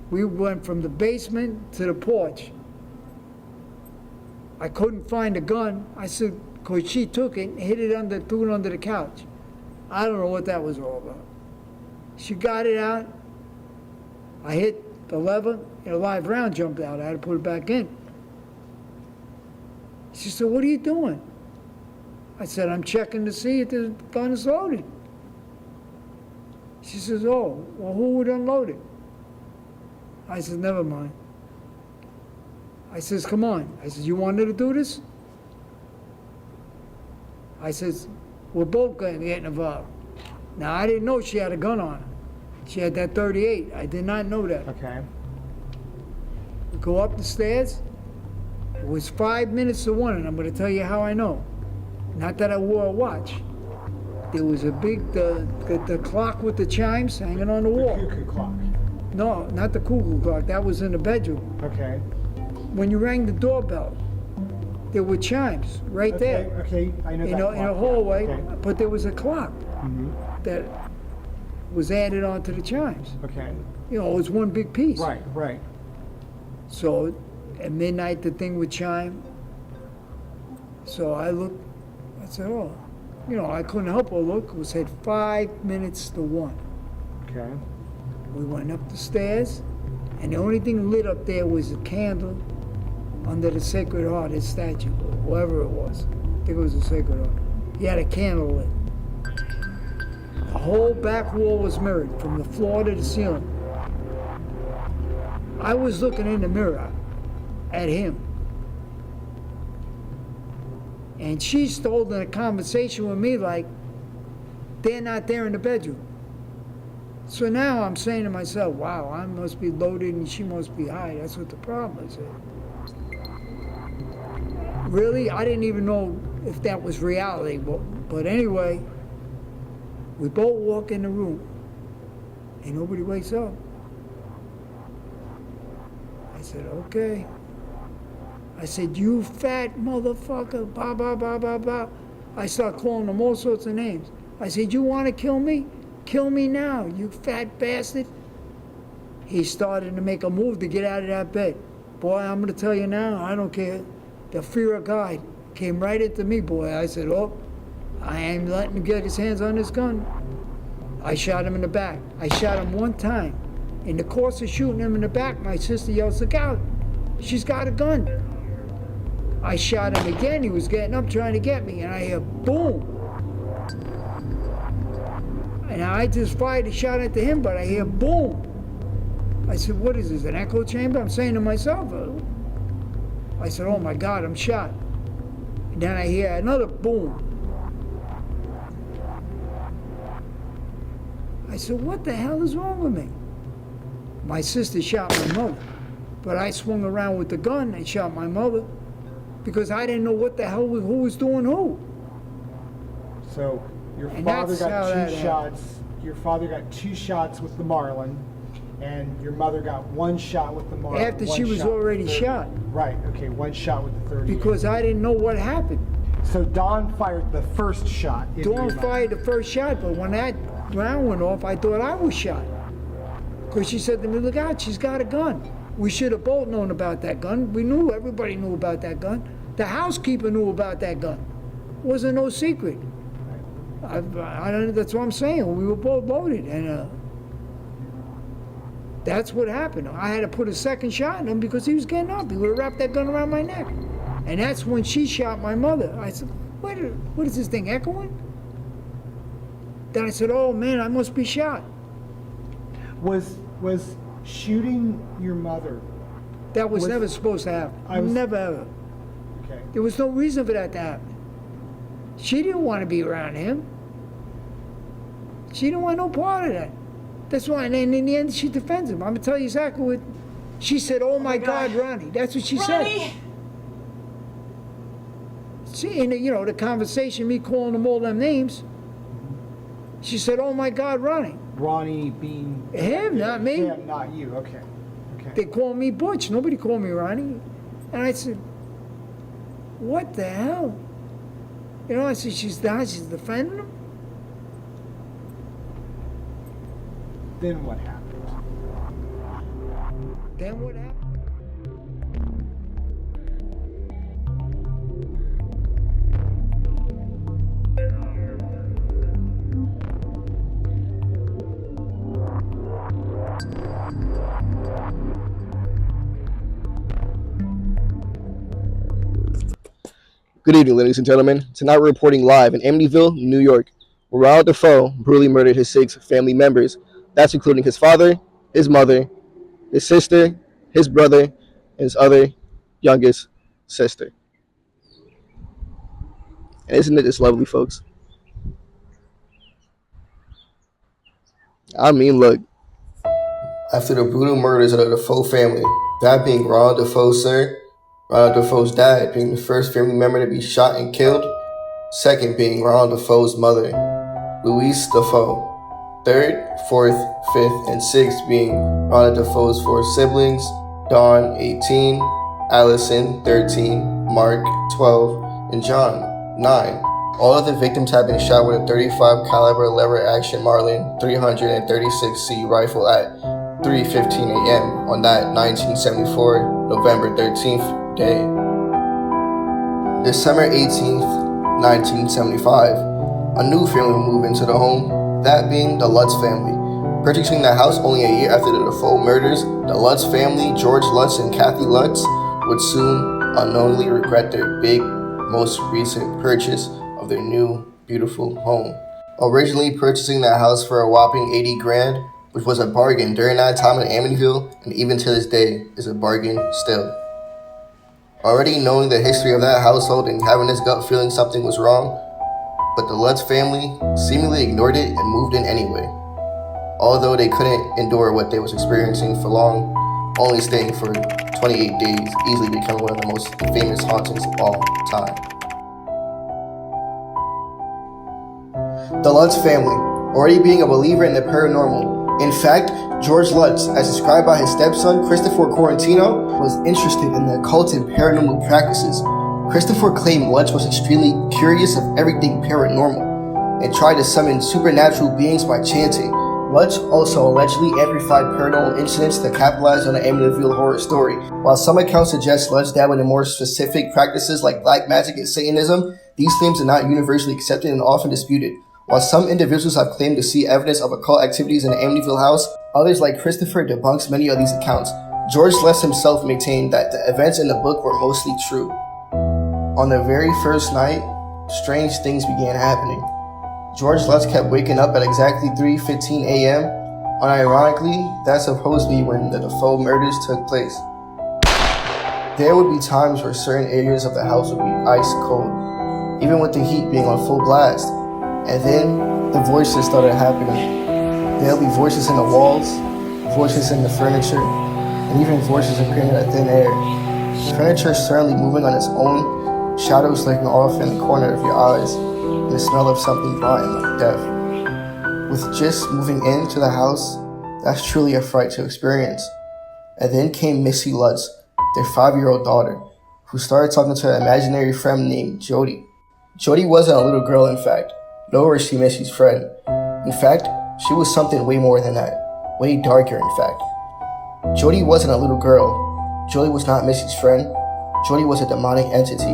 We went from the basement to the porch. I couldn't find a gun. I said, because she took it and threw it under the couch. I don't know what that was all about. She got it out. I hit the lever, and a live round jumped out. I had to put it back in. She said, what are you doing? I said, I'm checking to see if the gun is loaded. She says, oh, well, who would unload it? I said, never mind. I says, come on. I said, you wanted to do this? I says, we're both going to get involved. Now, I didn't know she had a gun on her. She had that 38. I did not know that. Okay. We go up the stairs. It was 5 minutes to 1, and I'm going to tell you how I know. Not that I wore a watch. There was a big, the clock with the chimes hanging on the wall. The cuckoo clock. No, not the cuckoo clock. That was in the bedroom. Okay. When you rang the doorbell, there were chimes right there. Okay, I know that clock. In a hallway, okay. But there was a clock that was added onto the chimes. Okay. You know, it was one big piece. Right. So at midnight, the thing would chime. So I looked, I said, oh, you know, I couldn't help but look. It said 5 minutes to 1. Okay. We went up the stairs, and the only thing lit up there was a candle under the Sacred Heart, his statue, whoever it was. I think it was the Sacred Heart. He had a candle lit. The whole back wall was mirrored from the floor to the ceiling. I was looking in the mirror at him. And she's holding a conversation with me like they're not there in the bedroom. So now I'm saying to myself, wow, I must be loaded and she must be high. That's what the problem is. Really, I didn't even know if that was reality. But anyway, we both walk in the room and nobody wakes up. I said, okay. I said, you fat motherfucker, blah, blah, blah, blah, blah. I start calling them all sorts of names. I said, you want to kill me? Kill me now, you fat bastard. He started to make a move to get out of that bed. Boy, I'm going to tell you now, I don't care. The fear of God came right into me, boy. I said, oh, I ain't letting him get his hands on this gun. I shot him in the back. I shot him one time. In the course of shooting him in the back, my sister yells, look out, she's got a gun. I shot him again. He was getting up trying to get me, and I hear boom. And I just fired a shot into him, but I hear boom. I said, what is this, an echo chamber? I'm saying to myself, I said, oh my God, I'm shot. And then I hear another boom. I said, what the hell is wrong with me? My sister shot my mother, but I swung around with the gun and shot my mother because I didn't know what the hell, who was doing who. So your father got 2 shots. Your father got 2 shots with the Marlin, and your mother got 1 shot with the Marlin. After she was already shot. Right. Okay. 1 shot with the 38. Because I didn't know what happened. So Dawn fired the first shot. Dawn fired the first shot, but when that round went off, I thought I was shot. Because she said to me, look out, she's got a gun. We should have both known about that gun. We knew, everybody knew about that gun. The housekeeper knew about that gun. It wasn't no secret. I don't know, that's what I'm saying. We were both loaded, and that's what happened. I had to put a second shot in him because he was getting up. He would have wrapped that gun around my neck. And that's when she shot my mother. I said, what is this thing echoing? Then I said, oh man, I must be shot. Was shooting your mother? That was never supposed to happen. Never ever. Okay. There was no reason for that to happen. She didn't want to be around him. She didn't want no part of that. That's why, and in the end, she defends him. I'm going to tell you exactly what she said. Oh my God, Ronnie. That's what she said. See, in the, you know, the conversation, me calling them all them names, She said, oh my God, Ronnie. Ronnie being... Him, not me. Him, not you, okay. They call me Butch. Nobody called me Ronnie. And I said, what the hell? You know, I said, she's defending him? Then what happened? Then what happened? Good evening, ladies and gentlemen. Tonight we're reporting live in Amityville, New York, where Ronald Defoe brutally murdered his 6 family members. That's including his father, his mother, his sister, his brother, and his other youngest sister. And isn't it just lovely, folks? I mean, look. After the brutal murders of the Defoe family, that being Ronald Defoe, sir, Ronald Defoe's dad being the first family member to be shot and killed, second being Ronald Defoe's mother, Louise Defoe, third, fourth, fifth, and sixth being Ronald Defoe's 4 siblings, Dawn, 18, Allison, 13, Mark, 12, and John, 9. All of the victims have been shot with a .35 caliber lever-action Marlin 336C rifle at 3:15 a.m. on that 1974 November 13th day. December 18th, 1975, a new family will move into the home, that being the Lutz family. Purchasing the house only a year after the Defoe murders, the Lutz family, George Lutz and Kathy Lutz, would soon unknowingly regret their big, most recent purchase of their new, beautiful home. Originally purchasing that house for a whopping $80 grand, which was a bargain during that time in Amityville, and even to this day is a bargain still. Already knowing the history of that household and having this gut feeling something was wrong, but the Lutz family seemingly ignored it and moved in anyway. Although they couldn't endure what they was experiencing for long, only staying for 28 days, easily becoming one of the most famous hauntings of all time. The Lutz family, already being a believer in the paranormal. In fact, George Lutz, as described by his stepson, Christopher Quarantino, was interested in the occult and paranormal practices. Christopher claimed Lutz was extremely curious of everything paranormal and tried to summon supernatural beings by chanting. Lutz also allegedly amplified paranormal incidents to capitalize on the Amityville horror story. While some accounts suggest Lutz dabbled in more specific practices like black magic and Satanism, these claims are not universally accepted and often disputed. While some individuals have claimed to see evidence of occult activities in the Amityville house, others like Christopher debunks many of these accounts. George Lutz himself maintained that the events in the book were mostly true. On the very first night, strange things began happening. George Lutz kept waking up at exactly 3:15 a.m. Unironically, that's supposed to be when the Defoe murders took place. There would be times where certain areas of the house would be ice cold, even with the heat being on full blast. And then the voices started happening. There'll be voices in the walls, voices in the furniture, and even voices appearing out of thin air. Furniture certainly moving on its own, shadows lurking off in the corner of your eyes, and the smell of something rotten like death. With just moving into the house, that's truly a fright to experience. And then came Missy Lutz, their 5-year-old daughter, who started talking to her imaginary friend named Jody. Jody wasn't a little girl, in fact. Nor was she Missy's friend. In fact, she was something way more than that. Way darker, in fact. Jody wasn't a little girl. Jody was not Missy's friend. Jody was a demonic entity,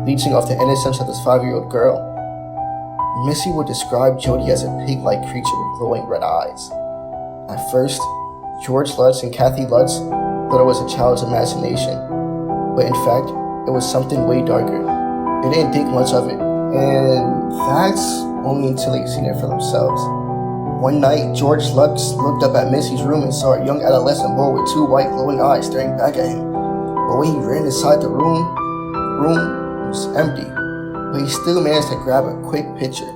leeching off the innocence of this 5-year-old girl. Missy would describe Jody as a pig-like creature with glowing red eyes. At first, George Lutz and Kathy Lutz thought it was a child's imagination. But in fact, it was something way darker. They didn't think much of it. And that's only until they seen it for themselves. One night, George Lutz looked up at Missy's room and saw a young adolescent boy with 2 white glowing eyes staring back at him. But when he ran inside the room was empty. But he still managed to grab a quick picture.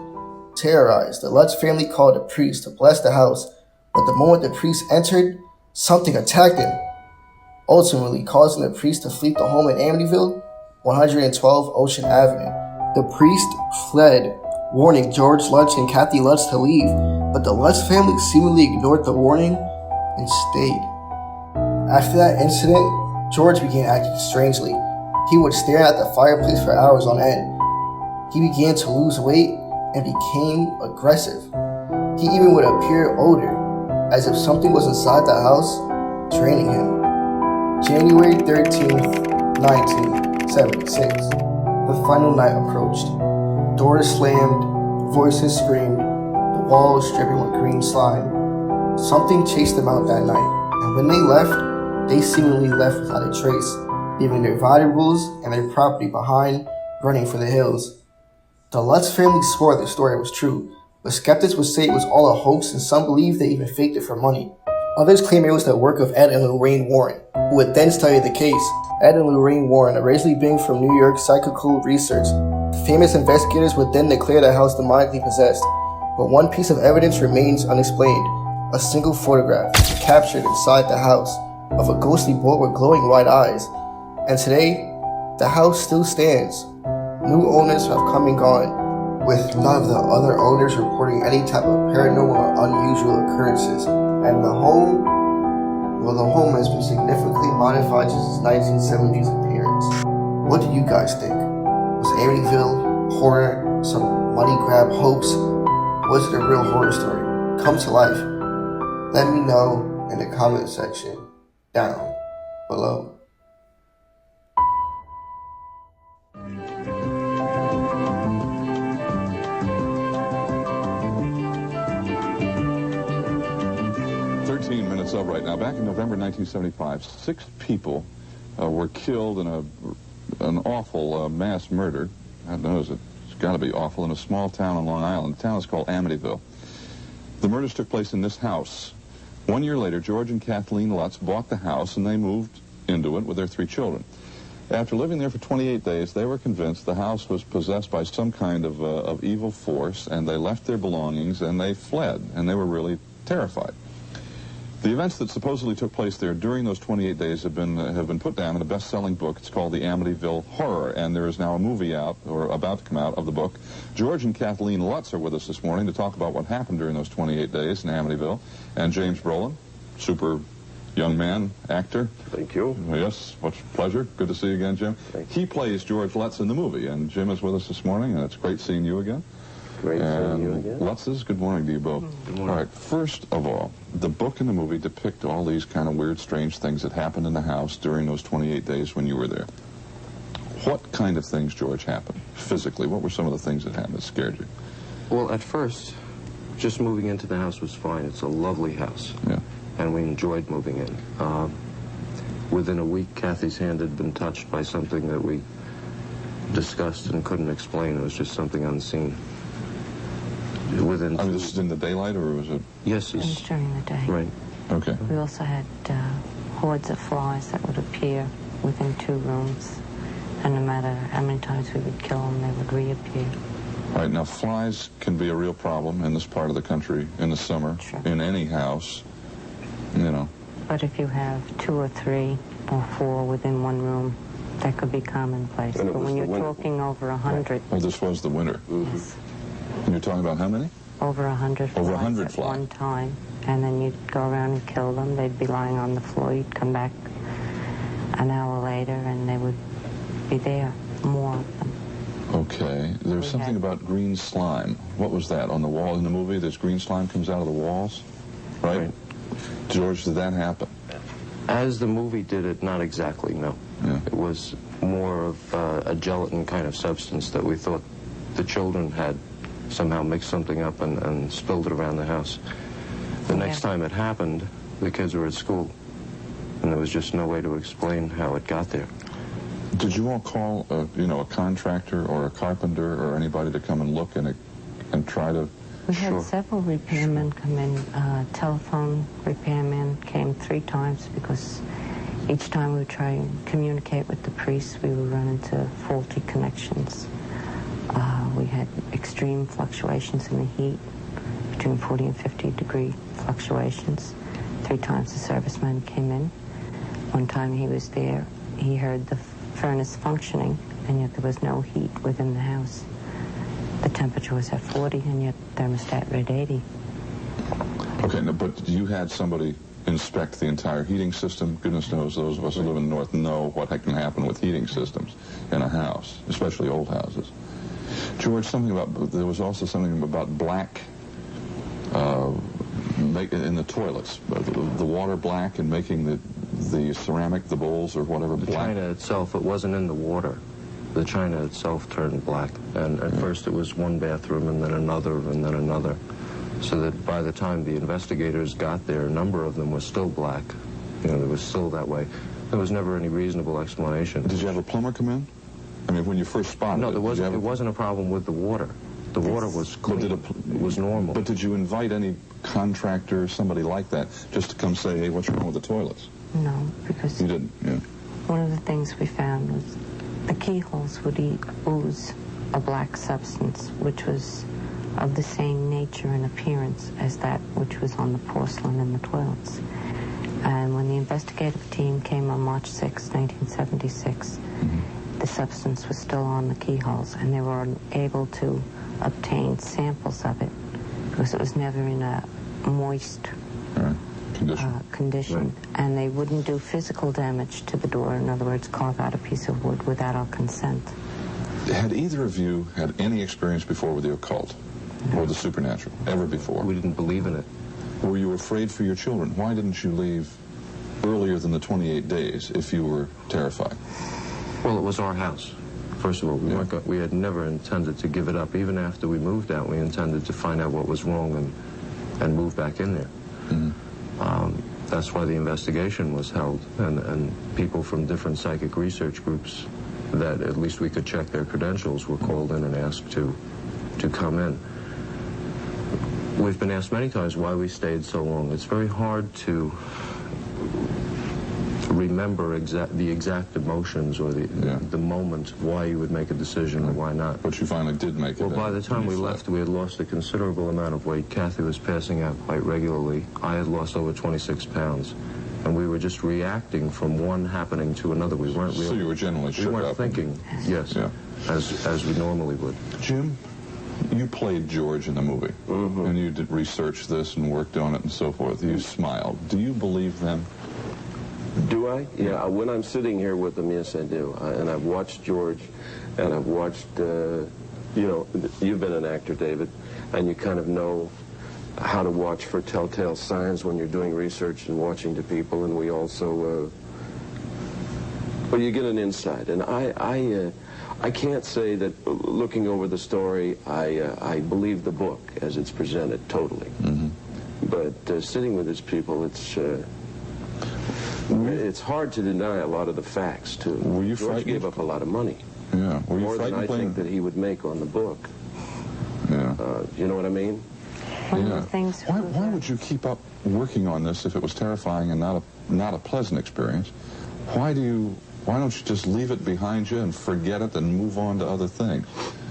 Terrorized, the Lutz family called a priest to bless the house. But the moment the priest entered, something attacked him, ultimately causing the priest to flee the home in Amityville, 112 Ocean Avenue. The priest fled warning George Lutz and Kathy Lutz to leave, but the Lutz family seemingly ignored the warning and stayed. After that incident, George began acting strangely. He would stare at the fireplace for hours on end. He began to lose weight and became aggressive. He even would appear older, as if something was inside the house draining him. January 13th, 1976. The final night approached. Doors slammed, voices screamed, the walls dripping with green slime. Something chased them out that night, and when they left, they seemingly left without a trace, leaving their valuables and their property behind, running for the hills. The Lutz family swore the story was true, but skeptics would say it was all a hoax, and some believe they even faked it for money. Others claim it was the work of Ed and Lorraine Warren, who would then study the case. Ed and Lorraine Warren, originally being from New York Psychical Research, famous investigators would then declare the house demonically possessed. But one piece of evidence remains unexplained: a single photograph captured inside the house of a ghostly boy with glowing white eyes. And today, the house still stands. New owners have come and gone, with none of the other owners reporting any type of paranormal or unusual occurrences. And the home has been significantly modified since its 1970s appearance. What do you guys think? Was Amityville horror some money grab hoax? Was it a real horror story come to life? Let me know in the comment section down below. Minutes of right now. Back in November 1975, 6 people were killed in an awful mass murder. God knows it's got to be awful, in a small town on Long Island. The town is called Amityville. The murders took place in this house. 1 year later, George and Kathleen Lutz bought the house, and they moved into it with their 3 children. After living there for 28 days, they were convinced the house was possessed by some kind of evil force, and they left their belongings and they fled, and they were really terrified. The events that supposedly took place there during those 28 days have been put down in a best-selling book. It's called The Amityville Horror, and there is now a movie out, or about to come out, of the book. George and Kathleen Lutz are with us this morning to talk about what happened during those 28 days in Amityville. And James Brolin, super young man, actor. Thank you. Yes, much pleasure. Good to see you again, Jim. He plays George Lutz in the movie, and Jim is with us this morning, and it's great seeing you again. Great seeing you again. Lutzes, good morning to you both. Good morning. All right, first of all, the book and the movie depict all these kind of weird, strange things that happened in the house during those 28 days when you were there. What kind of things, George, happened physically? What were some of the things that happened that scared you? Well, at first, just moving into the house was fine. It's a lovely house. Yeah. And we enjoyed moving in. Within a week, Kathy's hand had been touched by something that we discussed and couldn't explain. It was just something unseen. This is in the daylight, or was it? Yes, it was during the day. Right. Okay. We also had hordes of flies that would appear within 2 rooms, and no matter how many times we would kill them, they would reappear. All right, now flies can be a real problem in this part of the country in the summer, in any house, you know. But if you have 2 or 3 or 4 within 1 room, that could be commonplace. But when you're talking over 100... Well, this was the winter. Yes. And you're talking about how many? Over 100 flies. Over 100 at flies. one time. And then you'd go around and kill them. They'd be lying on the floor. You'd come back an hour later, and they would be there, more of them. Okay. There's something about green slime. What was that? On the wall in the movie, there's green slime comes out of the walls? Right? George, did that happen? As the movie did it, not exactly, no. Yeah. It was more of a gelatin kind of substance that we thought the children had somehow mixed something up and spilled it around the house. The next time it happened, the kids were at school, and there was just no way to explain how it got there. Did you all call, a contractor or a carpenter or anybody to come and look and try to... We had several repairmen come in. Telephone repairman came 3 times because each time we would try and communicate with the priests, we would run into faulty connections. We had extreme fluctuations in the heat, between 40 and 50 degree fluctuations. 3 times the serviceman came in. One time he was there, he heard the furnace functioning, and yet there was no heat within the house. The temperature was at 40, and your thermostat read 80. Okay, no, but you had somebody inspect the entire heating system. Goodness knows those of us who live in the north know what can happen with heating systems in a house, especially old houses. George, there was also something about black in the toilets, the water black and making the ceramic, the bowls or whatever black. The china itself, it wasn't in the water. The china itself turned black, and at first it was one bathroom and then another and then another, so that by the time the investigators got there, a number of them was still black. You know, it was still that way. There was never any reasonable explanation. Did you have a plumber come in? I mean, when you first spotted it, it wasn't a problem with the water. The water was clean. It was normal. But did you invite any contractor, somebody like that, just to come say, hey, what's wrong with the toilets? No, because you didn't. Yeah. One of the things we found was the keyholes would ooze a black substance, which was of the same nature and appearance as that which was on the porcelain in the toilets. And when the investigative team came on March 6, 1976, the substance was still on the keyholes, and they were able to obtain samples of it because it was never in a moist condition. Right. And they wouldn't do physical damage to the door, in other words, carve out a piece of wood without our consent. Had either of you had any experience before with the occult or the supernatural, ever before? We didn't believe in it. Were you afraid for your children? Why didn't you leave earlier than the 28 days if you were terrified? Well, it was our house. First of all, we had never intended to give it up. Even after we moved out, we intended to find out what was wrong and move back in there. That's why the investigation was held, and people from different psychic research groups that at least we could check their credentials were called in and asked to come in. We've been asked many times why we stayed so long. It's very hard to remember the exact emotions or the moment why you would make a decision or why not. But you finally did make it. Well, by the time we left, we had lost a considerable amount of weight. Kathy was passing out quite regularly. I had lost over 26 pounds. And we were just reacting from one happening to another. We weren't really... So you were generally shook up. We weren't thinking, yes, as we normally would. Jim, you played George in the movie. And you did research this and worked on it and so forth. You smiled. Do you believe them? Do I? Yeah, when I'm sitting here with them, yes, I do. And I've watched George, and I've watched, you know, you've been an actor, David, and you kind of know how to watch for telltale signs when you're doing research and watching to people, and we also, well, you get an insight. And I can't say that looking over the story, I believe the book as it's presented totally. But sitting with these people, it's hard to deny a lot of the facts, too. Were you George gave up a lot of money. Yeah. Were you more than I think that he would make on the book. Yeah. You know what I mean? One of the things... Why would you keep up working on this if it was terrifying and not a pleasant experience? Why don't you just leave it behind you and forget it and move on to other things?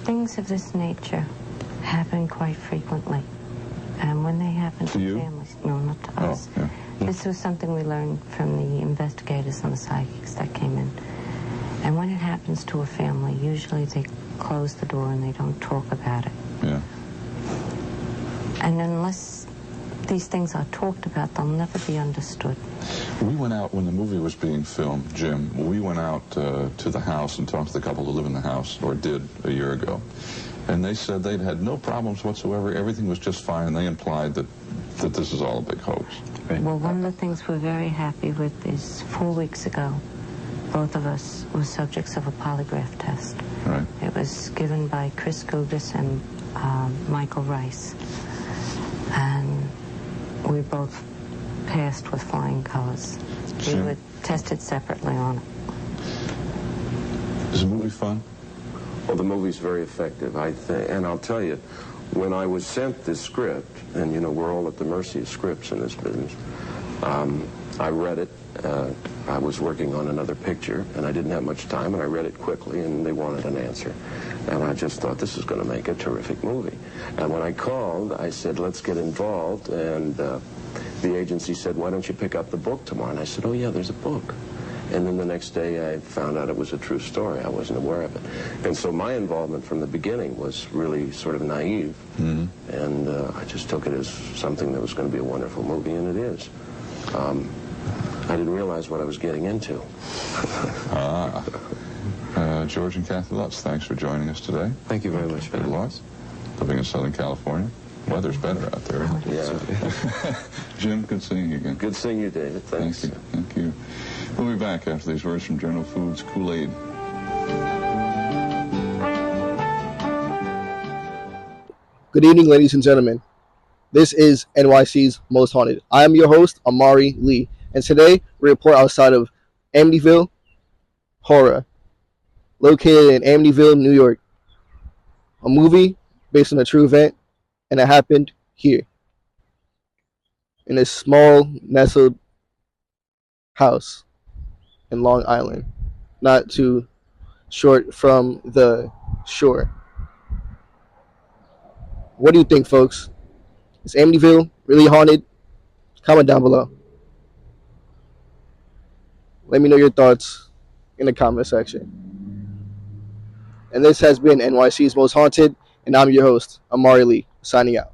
Things of this nature happen quite frequently. And when they happen to families... No, not to us. Yeah. This was something we learned from the investigators and the psychics that came in. And when it happens to a family, usually they close the door and they don't talk about it. Yeah. And unless these things are talked about, they'll never be understood. We went out when the movie was being filmed, Jim. We went out to the house and talked to the couple who live in the house, or did a year ago. And they said they'd had no problems whatsoever. Everything was just fine. And they implied that this is all a big hoax. Well, one of the things we're very happy with is 4 weeks ago, both of us were subjects of a polygraph test. Right. It was given by Chris Gugas and Michael Rice. And we both passed with flying colors. We were tested separately on it. Is the movie fun? Well, the movie's very effective, I think. And I'll tell you, when I was sent this script, and, you know, we're all at the mercy of scripts in this business, I read it. I was working on another picture, and I didn't have much time, and I read it quickly, and they wanted an answer. And I just thought, this is going to make a terrific movie. And when I called, I said, let's get involved, and the agency said, why don't you pick up the book tomorrow? And I said, oh, yeah, there's a book. And then the next day I found out it was a true story. I wasn't aware of it. And so my involvement from the beginning was really sort of naive. And I just took it as something that was going to be a wonderful movie, and it is. I didn't realize what I was getting into. George and Kathy Lutz, thanks for joining us today. Thank you very much. Good luck. Living in Southern California. Weather's better out there, isn't it? Yeah. Jim, good seeing you again. Good seeing you, David. Thanks. Thank you. Thank you. We'll be back after these words from General Foods Kool-Aid. Good evening, ladies and gentlemen. This is NYC's Most Haunted. I am your host, Amari Lee, and today we report outside of Amityville Horror, located in Amityville, New York. A movie based on a true event, and it happened here, in this small, nestled house in Long Island, not too short from the shore. What do you think, folks? Is Amityville really haunted? Comment down below. Let me know your thoughts in the comment section. And this has been NYC's Most Haunted, and I'm your host, Amari Lee, signing out.